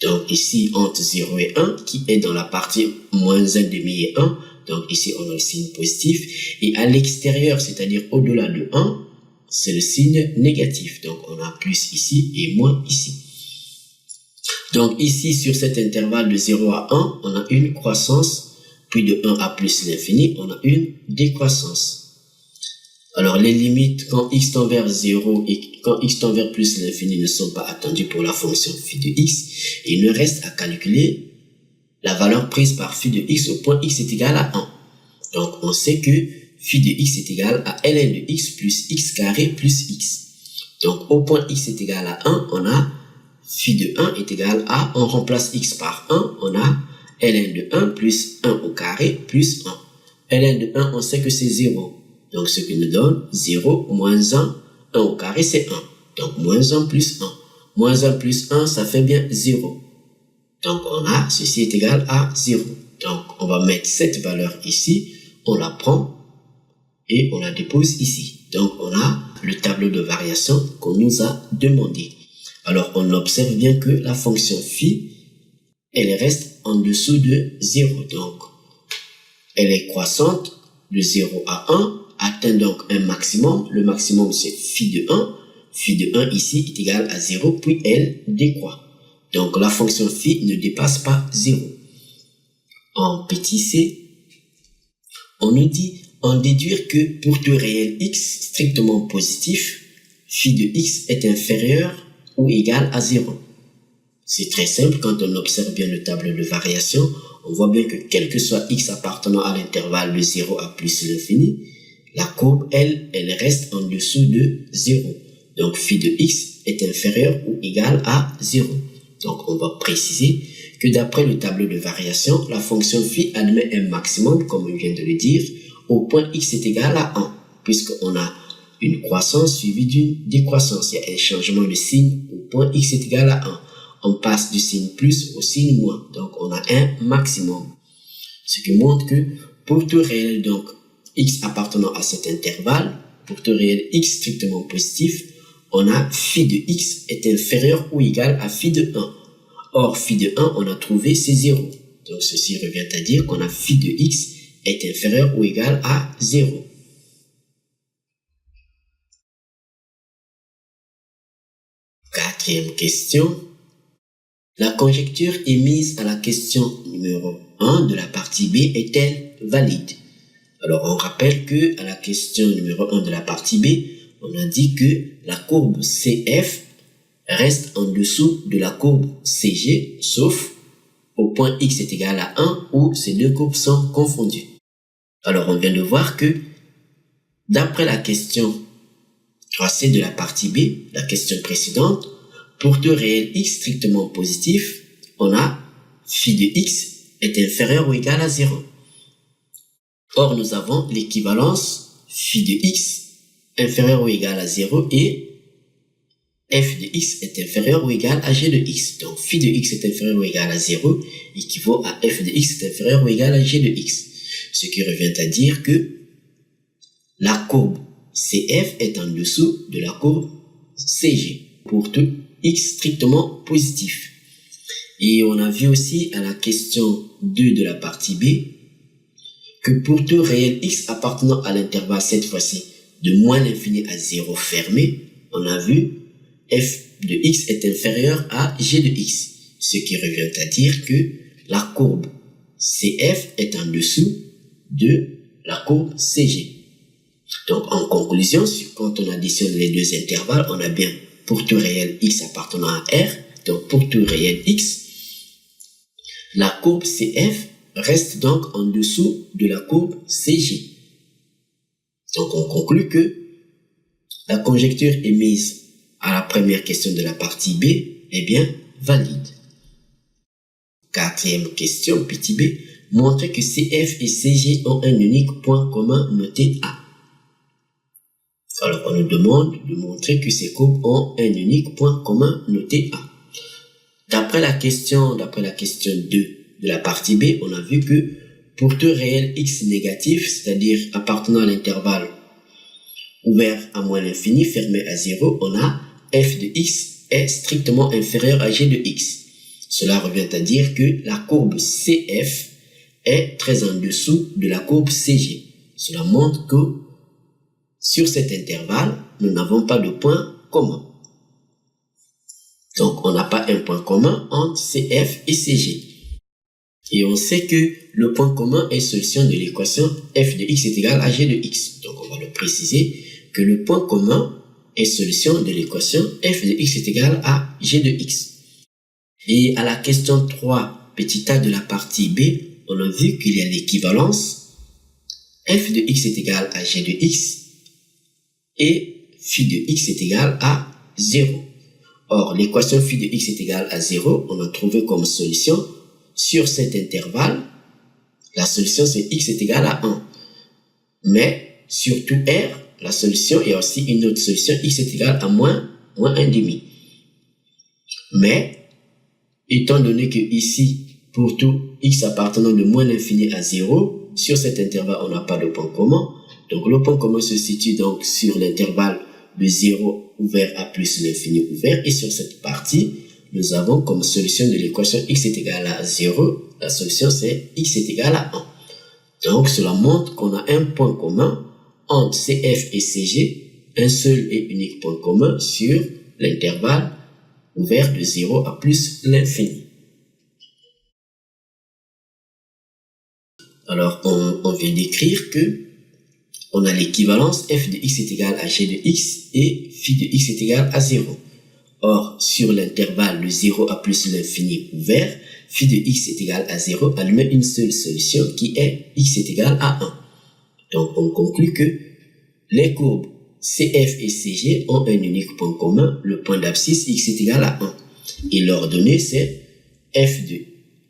Donc ici entre 0 et 1, qui est dans la partie moins 1 demi et 1, donc ici on a le signe positif. Et à l'extérieur, c'est-à-dire au-delà de 1, c'est le signe négatif. Donc on a plus ici et moins ici. Donc ici, sur cet intervalle de 0 à 1, on a une croissance, puis de 1 à plus l'infini, on a une décroissance. Alors les limites quand x tend vers 0 et quand x tend vers plus l'infini ne sont pas attendues pour la fonction phi de x, et il ne reste à calculer la valeur prise par phi de x au point x est égal à 1. Donc on sait que phi de x est égal à ln de x plus x carré plus x. Donc au point x est égal à 1, on a phi de 1 est égal à, on remplace x par 1, on a ln de 1 plus 1 au carré plus 1. ln de 1, on sait que c'est 0. Donc ce qui nous donne 0 moins 1, 1 au carré c'est 1. Donc moins 1 plus 1. Moins 1 plus 1, ça fait bien 0. Donc on a, ceci est égal à 0. Donc on va mettre cette valeur ici, on la prend et on la dépose ici. Donc on a le tableau de variation qu'on nous a demandé. Alors on observe bien que la fonction phi, elle reste en dessous de 0. Donc elle est croissante de 0 à 1, atteint donc un maximum. Le maximum c'est phi de 1. Phi de 1 ici est égal à 0, puis elle décroît. Donc la fonction phi ne dépasse pas 0. En petit c, on nous dit en déduire que pour tout réel x strictement positif, phi de x est inférieur ou égal à 0. C'est très simple, quand on observe bien le tableau de variation, on voit bien que quel que soit x appartenant à l'intervalle de 0 à plus l'infini, la courbe, elle reste en dessous de 0. Donc phi de x est inférieur ou égal à 0. Donc on va préciser que d'après le tableau de variation, la fonction phi admet un maximum, comme on vient de le dire, au point x est égal à 1, puisqu'on a une croissance suivie d'une décroissance. Il y a un changement de signe au point x est égal à 1. On passe du signe plus au signe moins. Donc on a un maximum. Ce qui montre que pour tout réel, donc x appartenant à cet intervalle, pour tout réel x strictement positif, on a phi de x est inférieur ou égal à phi de 1. Or, phi de 1, on a trouvé c'est 0. Donc ceci revient à dire qu'on a phi de x est inférieur ou égal à 0. Quatrième question. La conjecture émise à la question numéro 1 de la partie B est-elle valide? Alors on rappelle que à la question numéro 1 de la partie B, on a dit que la courbe CF reste en dessous de la courbe CG, sauf au point x est égal à 1 où ces deux courbes sont confondues. Alors on vient de voir que d'après la question 3c de la partie B, la question précédente, pour deux réels x strictement positifs, on a phi de x est inférieur ou égal à 0. Or, nous avons l'équivalence phi de x inférieur ou égal à 0 et f de x est inférieur ou égal à g de x. Donc, phi de x est inférieur ou égal à 0 équivaut à f de x est inférieur ou égal à g de x. Ce qui revient à dire que la courbe CF est en dessous de la courbe CG pour tout x strictement positif. Et on a vu aussi à la question 2 de la partie B que pour tout réel x appartenant à l'intervalle cette fois-ci de moins l'infini à 0 fermé, on a vu f de x est inférieur à g de x. Ce qui revient à dire que la courbe CF est en dessous de la courbe CG. Donc, en conclusion, quand on additionne les deux intervalles, on a bien pour tout réel x appartenant à R, donc pour tout réel x, la courbe CF reste donc en dessous de la courbe CG. Donc, on conclut que la conjecture émise à la première question de la partie B est bien valide. Quatrième question, petit b, montrer que CF et CG ont un unique point commun noté A. Alors, on nous demande de montrer que ces courbes ont un unique point commun noté A. D'après la question 2 de la partie B, on a vu que pour tout réel x négatif, c'est-à-dire appartenant à l'intervalle ouvert à moins l'infini, fermé à 0, on a f de x est strictement inférieur à g de x. Cela revient à dire que la courbe CF est très en dessous de la courbe CG. Cela montre que sur cet intervalle, nous n'avons pas de point commun. Donc, on n'a pas un point commun entre CF et CG. Et on sait que le point commun est solution de l'équation f de x est égal à g de x. Donc, on va le préciser que le point commun est solution de l'équation f de x est égal à g de x. Et à la question 3, petit a de la partie B, on a vu qu'il y a l'équivalence f de x est égal à g de x et phi de x est égal à 0. Or, l'équation phi de x est égal à 0, on a trouvé comme solution sur cet intervalle, la solution c'est x est égal à 1. Mais sur tout R, la solution est aussi une autre solution, x est égal à moins 1,5. Mais, étant donné que ici, pour tout x appartenant de moins l'infini à 0, sur cet intervalle, on n'a pas de point commun. Donc, le point commun se situe donc sur l'intervalle de 0 ouvert à plus l'infini ouvert. Et sur cette partie, nous avons comme solution de l'équation x est égal à 0. La solution, c'est x est égal à 1. Donc, cela montre qu'on a un point commun entre CF et CG, un seul et unique point commun sur l'intervalle ouvert de 0 à plus l'infini. Alors, on vient d'écrire que on a l'équivalence f de x est égal à g de x et phi de x est égal à 0. Or, sur l'intervalle de 0 à plus l'infini ouvert, phi de x est égal à 0 a lui-même une seule solution qui est x est égal à 1. Donc, on conclut que les courbes CF et CG ont un unique point commun, le point d'abscisse x est égal à 1. Et l'ordonnée, c'est f de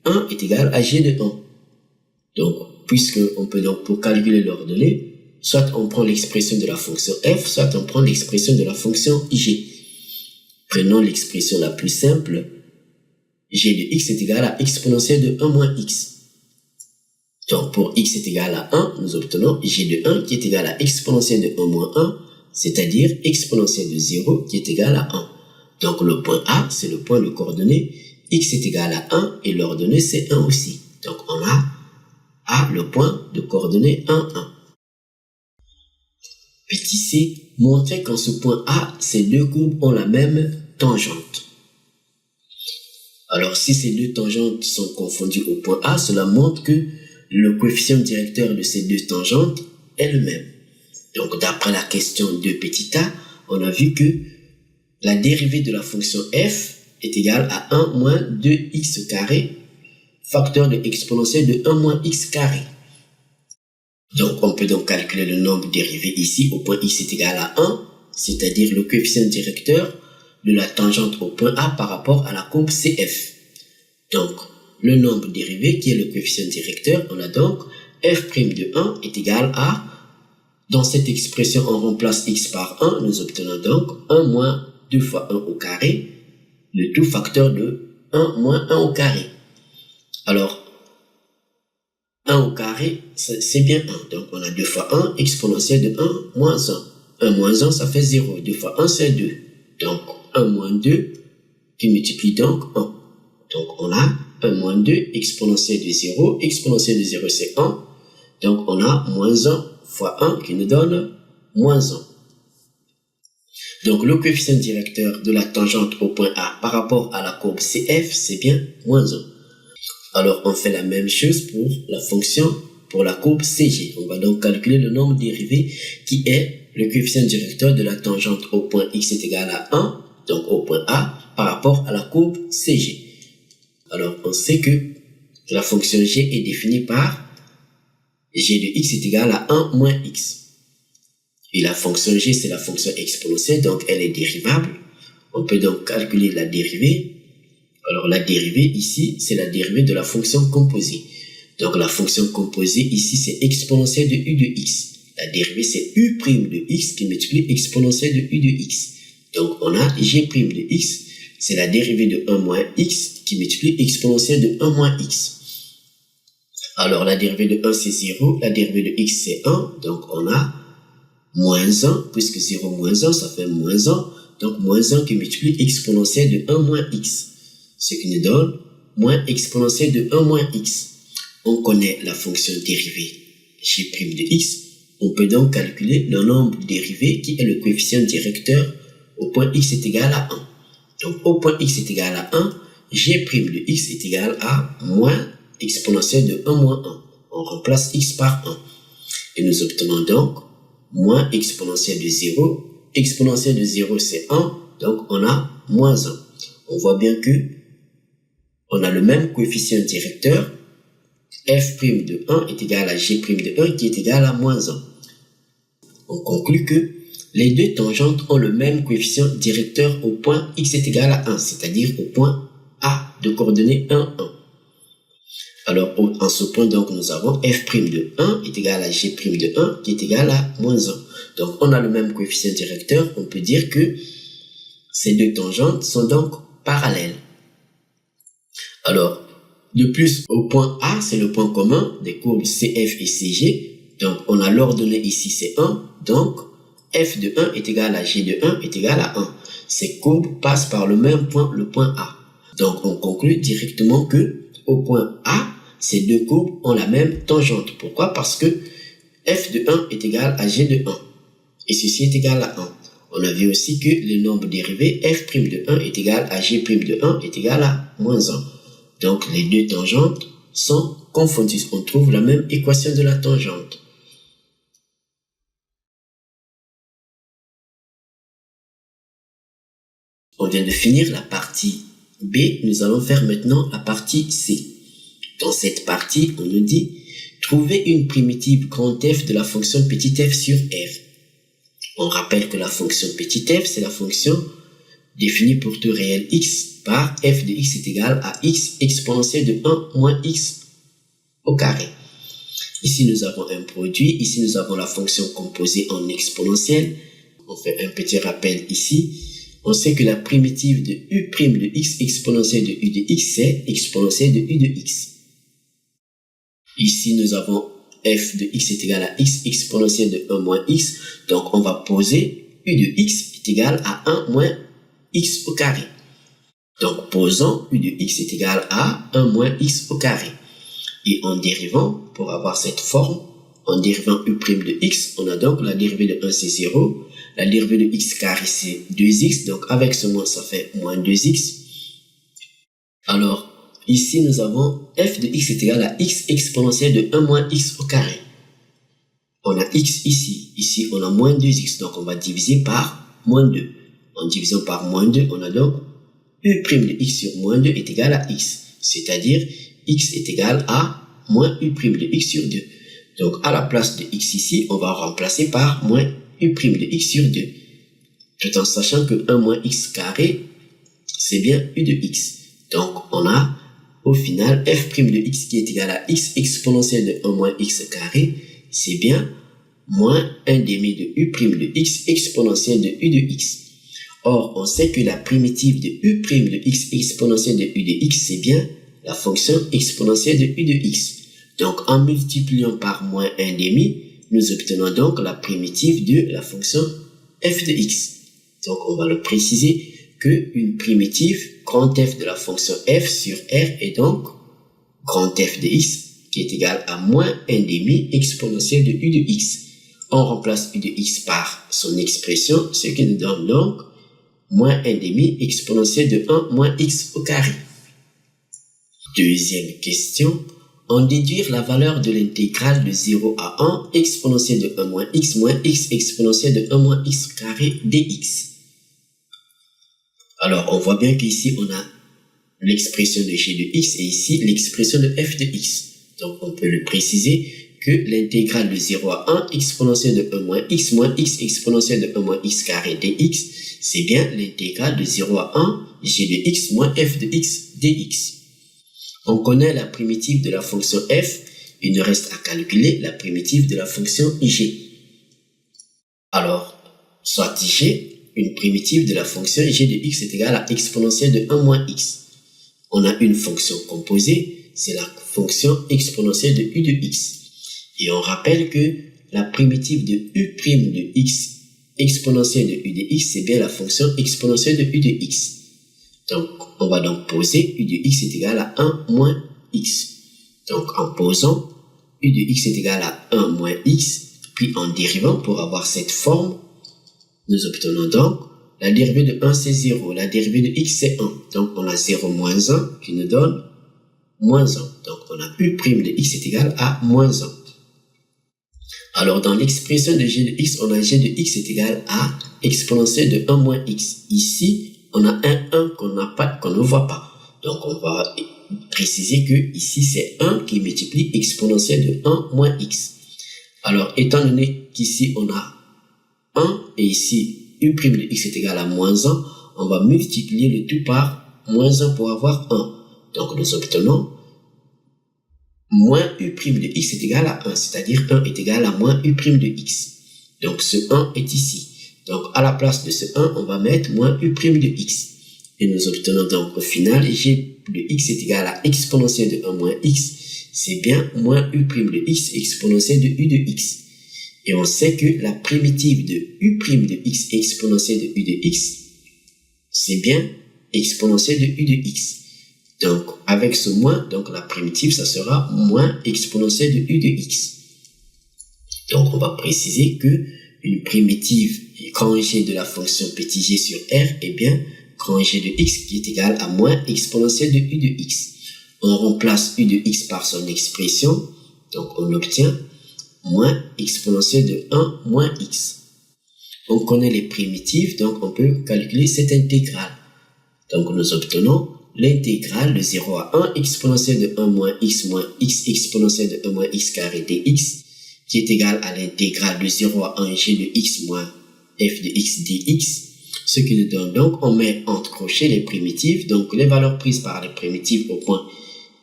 1 est égal à g de 1. Donc, puisqu'on peut donc, pour calculer l'ordonnée, soit on prend l'expression de la fonction f, soit on prend l'expression de la fonction g. Prenons l'expression la plus simple, g de x est égal à exponentielle de 1 moins x. Donc, pour x est égal à 1, nous obtenons g de 1 qui est égal à exponentielle de 1 moins 1, c'est-à-dire exponentielle de 0 qui est égal à 1. Donc, le point A, c'est le point de coordonnée x est égal à 1 et l'ordonnée, c'est 1 aussi. Donc, on a A, le point de coordonnée 1, 1. Petit c, montrer qu'en ce point A, ces deux courbes ont la même tangente. Alors, si ces deux tangentes sont confondues au point A, cela montre que le coefficient directeur de ces deux tangentes est le même. Donc, d'après la question de petit a, on a vu que la dérivée de la fonction f est égale à 1 moins 2x carré, facteur de exponentielle de 1 moins x carré. Donc, on peut donc calculer le nombre dérivé ici au point x est égal à 1. c'est-à-dire le coefficient directeur de la tangente au point A par rapport à la courbe CF. Donc, le nombre dérivé qui est le coefficient directeur, on a donc f' de 1 est égal à, dans cette expression on remplace x par 1, nous obtenons donc 1 moins 2 fois 1 au carré, le tout facteur de 1 moins 1 au carré. Alors, 1 au carré, c'est bien 1. Donc, on a 2 fois 1, exponentielle de 1, moins 1. 1 moins 1, ça fait 0. 2 fois 1, c'est 2. Donc, 1 moins 2, qui multiplie donc 1. Donc, on a 1 moins 2, exponentielle de 0. Exponentielle de 0, c'est 1. Donc, on a moins 1 fois 1 qui nous donne moins 1. Donc, le coefficient directeur de la tangente au point A par rapport à la courbe CF, c'est bien moins 1. Alors, on fait la même chose pour la fonction pour la courbe CG. On va donc calculer le nombre dérivé qui est le coefficient directeur de la tangente au point X est égal à 1, donc au point A, par rapport à la courbe CG. Alors, on sait que la fonction G est définie par G de X est égal à 1 moins X. Et la fonction G, c'est la fonction exponentielle, donc elle est dérivable. On peut donc calculer la dérivée. Alors, la dérivée ici, c'est la dérivée de la fonction composée. Donc, la fonction composée ici, c'est exponentielle de u de x. La dérivée, c'est u' de x qui multiplie exponentielle de u de x. Donc, on a g' de x, c'est la dérivée de 1 moins x qui multiplie exponentielle de 1 moins x. Alors, la dérivée de 1, c'est 0. La dérivée de x, c'est 1. Donc, on a moins 1, puisque 0 moins 1, ça fait moins 1. Donc, moins 1 qui multiplie exponentielle de 1 moins x. Ce qui nous donne moins exponentielle de 1 moins x. On connaît la fonction dérivée g' de x. On peut donc calculer le nombre dérivé qui est le coefficient directeur au point x est égal à 1. Donc, au point x est égal à 1, g' de x est égal à moins exponentielle de 1 moins 1. On remplace x par 1. Et nous obtenons donc moins exponentielle de 0. Exponentielle de 0, c'est 1. Donc, on a moins 1. On voit bien que on a le même coefficient directeur. F' de 1 est égal à G' de 1 qui est égal à moins 1. On conclut que les deux tangentes ont le même coefficient directeur au point x est égal à 1, c'est-à-dire au point A de coordonnées 1, 1. Alors, en ce point, donc, nous avons F' de 1 est égal à G' de 1 qui est égal à moins 1. Donc, on a le même coefficient directeur. On peut dire que ces deux tangentes sont donc parallèles. Alors, de plus, au point A, c'est le point commun des courbes CF et CG. Donc, on a l'ordonnée ici, c'est 1. Donc, F de 1 est égal à G de 1 est égal à 1. Ces courbes passent par le même point, le point A. Donc, on conclut directement que au point A, ces deux courbes ont la même tangente. Pourquoi? Parce que F de 1 est égal à G de 1. Et ceci est égal à 1. On a vu aussi que le nombre dérivé F' de 1 est égal à G' de 1 est égal à moins 1. Donc, les deux tangentes sont confondues. On trouve la même équation de la tangente. On vient de finir la partie B. Nous allons faire maintenant la partie C. Dans cette partie, on nous dit trouver une primitive grand F de la fonction petit f sur R. On rappelle que la fonction petit f, c'est la fonction définie pour tout réel x par f de x est égal à x exponentielle de 1 moins x au carré. Ici, nous avons un produit. Ici, nous avons la fonction composée en exponentielle. On fait un petit rappel ici. On sait que la primitive de u' de x exponentielle de u de x, c'est exponentielle de u de x. Ici, nous avons f de x est égal à x exponentielle de 1 moins x. Donc, on va poser u de x est égal à 1 moins x au carré. Donc, posons u de x est égal à 1 moins x au carré. Et en dérivant, pour avoir cette forme, en dérivant u' de x, on a donc la dérivée de 1, c'est 0. La dérivée de x carré, c'est 2x. Donc, avec ce moins, ça fait moins 2x. Alors, ici, nous avons f de x est égal à x exponentielle de 1 moins x au carré. On a x ici. Ici, on a moins 2x. Donc, on va diviser par moins 2. En divisant par moins 2, on a donc u' de x sur moins 2 est égal à x. C'est-à-dire, x est égal à moins u' de x sur 2. Donc, à la place de x ici, on va remplacer par moins u' de x sur 2. tout en sachant que 1 moins x carré, c'est bien u de x. Donc, on a au final f' de x qui est égal à x exponentielle de 1 moins x carré, c'est bien moins 1 demi de u' de x exponentielle de u de x. Or, on sait que la primitive de u' de x exponentielle de u de x, c'est bien la fonction exponentielle de u de x. Donc, en multipliant par moins 1 demi, nous obtenons donc la primitive de la fonction f de x. Donc, on va le préciser qu'une primitive grand f de la fonction f sur r est donc grand f de x qui est égal à moins 1 demi exponentielle de u de x. On remplace u de x par son expression, ce qui nous donne donc moins 1 demi exponentielle de 1 moins x au carré. Deuxième question. En déduire la valeur de l'intégrale de 0 à 1 exponentielle de 1 moins x exponentielle de 1 moins x carré dx. Alors, on voit bien qu'ici, on a l'expression de g de x et ici, l'expression de f de x. Donc, on peut le préciser que l'intégrale de 0 à 1 exponentielle de 1 moins x exponentielle de 1 moins x carré dx, c'est bien l'intégrale de 0 à 1 g de x moins f de x dx. On connaît la primitive de la fonction f, il nous reste à calculer la primitive de la fonction g. Alors, soit g, une primitive de la fonction g de x est égale à exponentielle de 1 moins x. On a une fonction composée, c'est la fonction exponentielle de u de x. Et on rappelle que la primitive de u' de x exponentielle de u de x, c'est bien la fonction exponentielle de u de x. Donc, on va donc poser u de x est égal à 1 moins x. Donc, en posant u de x est égal à 1 moins x, puis en dérivant pour avoir cette forme, nous obtenons donc la dérivée de 1 c'est 0, la dérivée de x c'est 1. Donc, on a 0 moins 1 qui nous donne moins 1. Donc, on a u' de x est égal à moins 1. Alors, dans l'expression de g de x, on a g de x est égal à exponentielle de 1 moins x. Ici, on a un 1 qu'on ne voit pas. Donc, on va préciser que ici, c'est 1 qui multiplie exponentielle de 1 moins x. Alors, étant donné qu'ici, on a 1 et ici, u' de x est égal à moins 1, on va multiplier le tout par moins 1 pour avoir 1. Donc, nous obtenons moins u' de x est égal à 1, c'est-à-dire 1 est égal à moins u' de x. Donc, ce 1 est ici. Donc, à la place de ce 1, on va mettre moins u' de x. Et nous obtenons donc au final, g de x est égal à exponentielle de 1 moins x. C'est bien moins u' de x exponentielle de u de x. Et on sait que la primitive de u' de x exponentielle de u de x, c'est bien exponentielle de u de x. Donc, avec ce moins, donc la primitive, ça sera moins exponentielle de u de x. Donc, on va préciser que une primitive grand G de la fonction petit g sur r est bien grand G de x qui est égal à moins exponentielle de u de x. On remplace u de x par son expression, donc on obtient moins exponentielle de 1 moins x. On connaît les primitives, donc on peut calculer cette intégrale. Donc nous obtenons l'intégrale de 0 à 1 exponentielle de 1 moins x exponentielle de 1 moins x carré dx, qui est égal à l'intégrale de 0 à 1 g de x moins f de x dx, ce qui nous donne donc, on met entre crochets les primitives, donc les valeurs prises par les primitives au point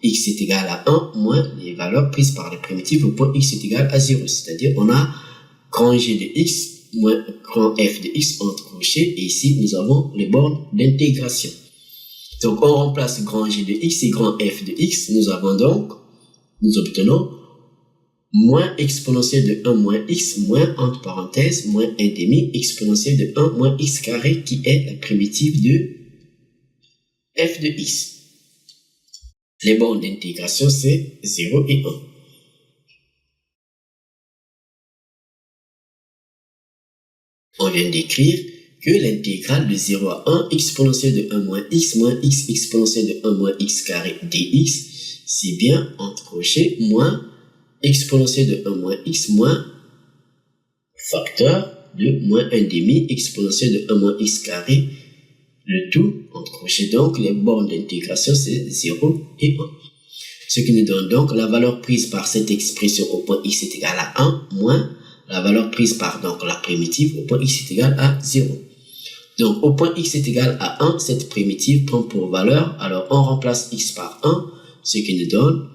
x est égal à 1 moins les valeurs prises par les primitives au point x est égal à 0, c'est-à-dire on a grand g de x moins grand f de x entre crochets, et ici nous avons les bornes d'intégration. Donc on remplace grand g de x et grand f de x, nous obtenons moins exponentielle de 1 moins x moins, entre parenthèses, moins 1 demi exponentielle de 1 moins x carré qui est la primitive de f de x. Les bornes d'intégration, c'est 0 et 1. On vient d'écrire que l'intégrale de 0 à 1 exponentielle de 1 moins x exponentielle de 1 moins x carré dx, c'est bien entre crochets moins exponentielle de 1 moins x moins facteur de moins 1 demi exponentielle de 1 moins x carré, le tout entre crochets. Donc les bornes d'intégration c'est 0 et 1, ce qui nous donne donc la valeur prise par cette expression au point x est égal à 1 moins la valeur prise par donc la primitive au point x est égal à 0. Donc, au point x est égal à 1, cette primitive prend pour valeur, alors on remplace x par 1, ce qui nous donne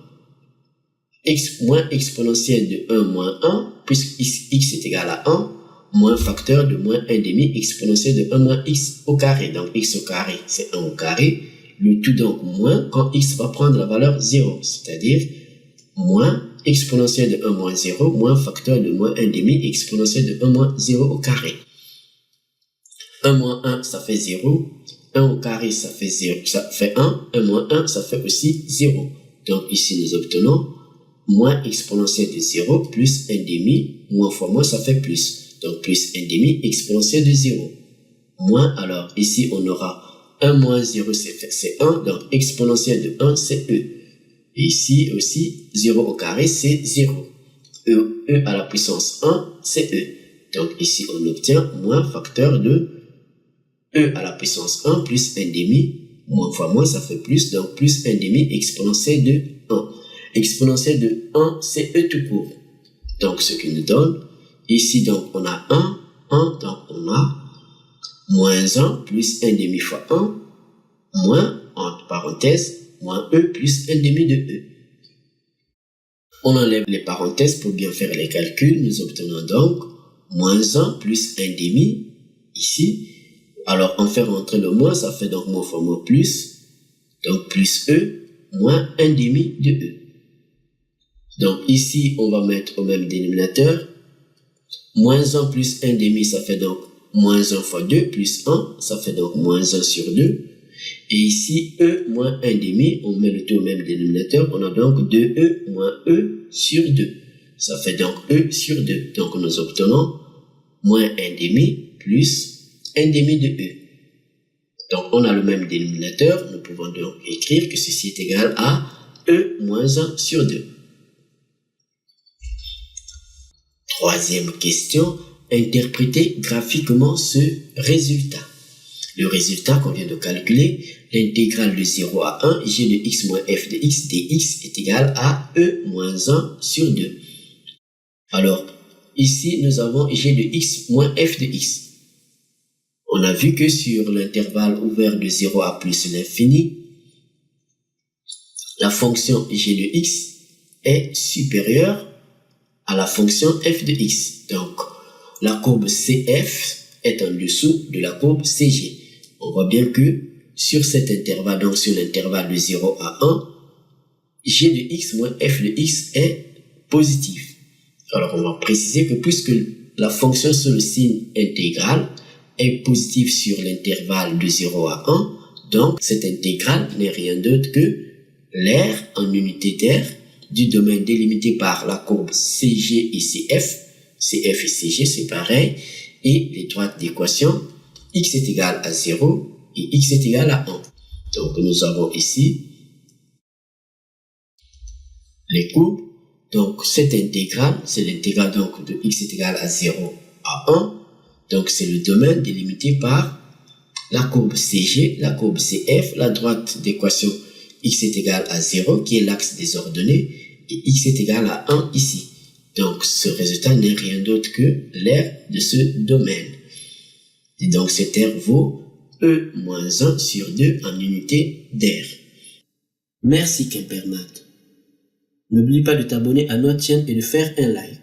x moins exponentielle de 1 moins 1, puisque x est égal à 1, moins facteur de moins 1 demi exponentielle de 1 moins x au carré. Donc, x au carré, c'est 1 au carré. Le tout donc moins quand x va prendre la valeur 0, c'est-à-dire moins exponentielle de 1 moins 0, moins facteur de moins 1 demi exponentielle de 1 moins 0 au carré. 1 moins 1, ça fait 0. 1 au carré, ça fait 0, ça fait 1. 1 moins 1, ça fait aussi 0. Donc ici, nous obtenons moins exponentielle de 0 plus 1 demi, moins fois moins, ça fait plus. Donc plus 1 demi exponentielle de 0. Moins, alors ici, on aura 1 moins 0, c'est 1. Donc exponentielle de 1, c'est e. Et ici aussi, 0 au carré, c'est 0. E à la puissance 1, c'est e. Donc ici, on obtient moins facteur de e à la puissance 1 plus 1 demi, moins fois moins, ça fait plus, donc plus 1 demi exponentielle de 1. Exponentielle de 1, c'est e tout court. Donc ce qui nous donne, ici donc on a 1, donc on a moins 1 plus 1 demi fois 1, moins, entre parenthèses, moins e plus 1 demi de e. On enlève les parenthèses pour bien faire les calculs, nous obtenons donc moins 1 plus 1 demi, ici. Alors, on fait rentrer le moins, ça fait donc moins fois moins plus. Donc, plus e, moins 1 demi de e. Donc, ici, on va mettre au même dénominateur. Moins 1 plus 1 demi, ça fait donc moins 1 fois 2, plus 1, ça fait donc moins 1 sur 2. Et ici, e moins 1 demi, on met le tout au même dénominateur. On a donc 2e moins e sur 2. Ça fait donc e sur 2. Donc, nous obtenons moins 1 demi plus 1 demi de e. Donc, on a le même dénominateur. Nous pouvons donc écrire que ceci est égal à e moins 1 sur 2. Troisième question. Interprétez graphiquement ce résultat. Le résultat qu'on vient de calculer, l'intégrale de 0 à 1, g de x moins f de x dx est égal à e moins 1 sur 2. Alors, ici, nous avons g de x moins f de x. On a vu que sur l'intervalle ouvert de 0 à plus l'infini, la fonction g de x est supérieure à la fonction f de x. Donc, la courbe CF est en dessous de la courbe CG. On voit bien que sur cet intervalle, donc sur l'intervalle de 0 à 1, g de x moins f de x est positif. Alors, on va préciser que puisque la fonction sur le signe intégral est positive sur l'intervalle de 0 à 1, donc cette intégrale n'est rien d'autre que l'aire en unité d'aire du domaine délimité par la courbe CG et CF. CF et CG, c'est pareil. Et les droites d'équation, x est égal à 0 et x est égal à 1. Donc, nous avons ici les courbes. Donc, cette intégrale, c'est l'intégrale donc de x est égal à 0 à 1. Donc, c'est le domaine délimité par la courbe CG, la courbe CF, la droite d'équation x est égal à 0, qui est l'axe des ordonnées, et x est égal à 1 ici. Donc, ce résultat n'est rien d'autre que l'aire de ce domaine. Et donc, cette aire vaut e moins 1 sur 2 en unité d'aire. Merci Quimpermat. N'oublie pas de t'abonner à notre chaîne et de faire un like.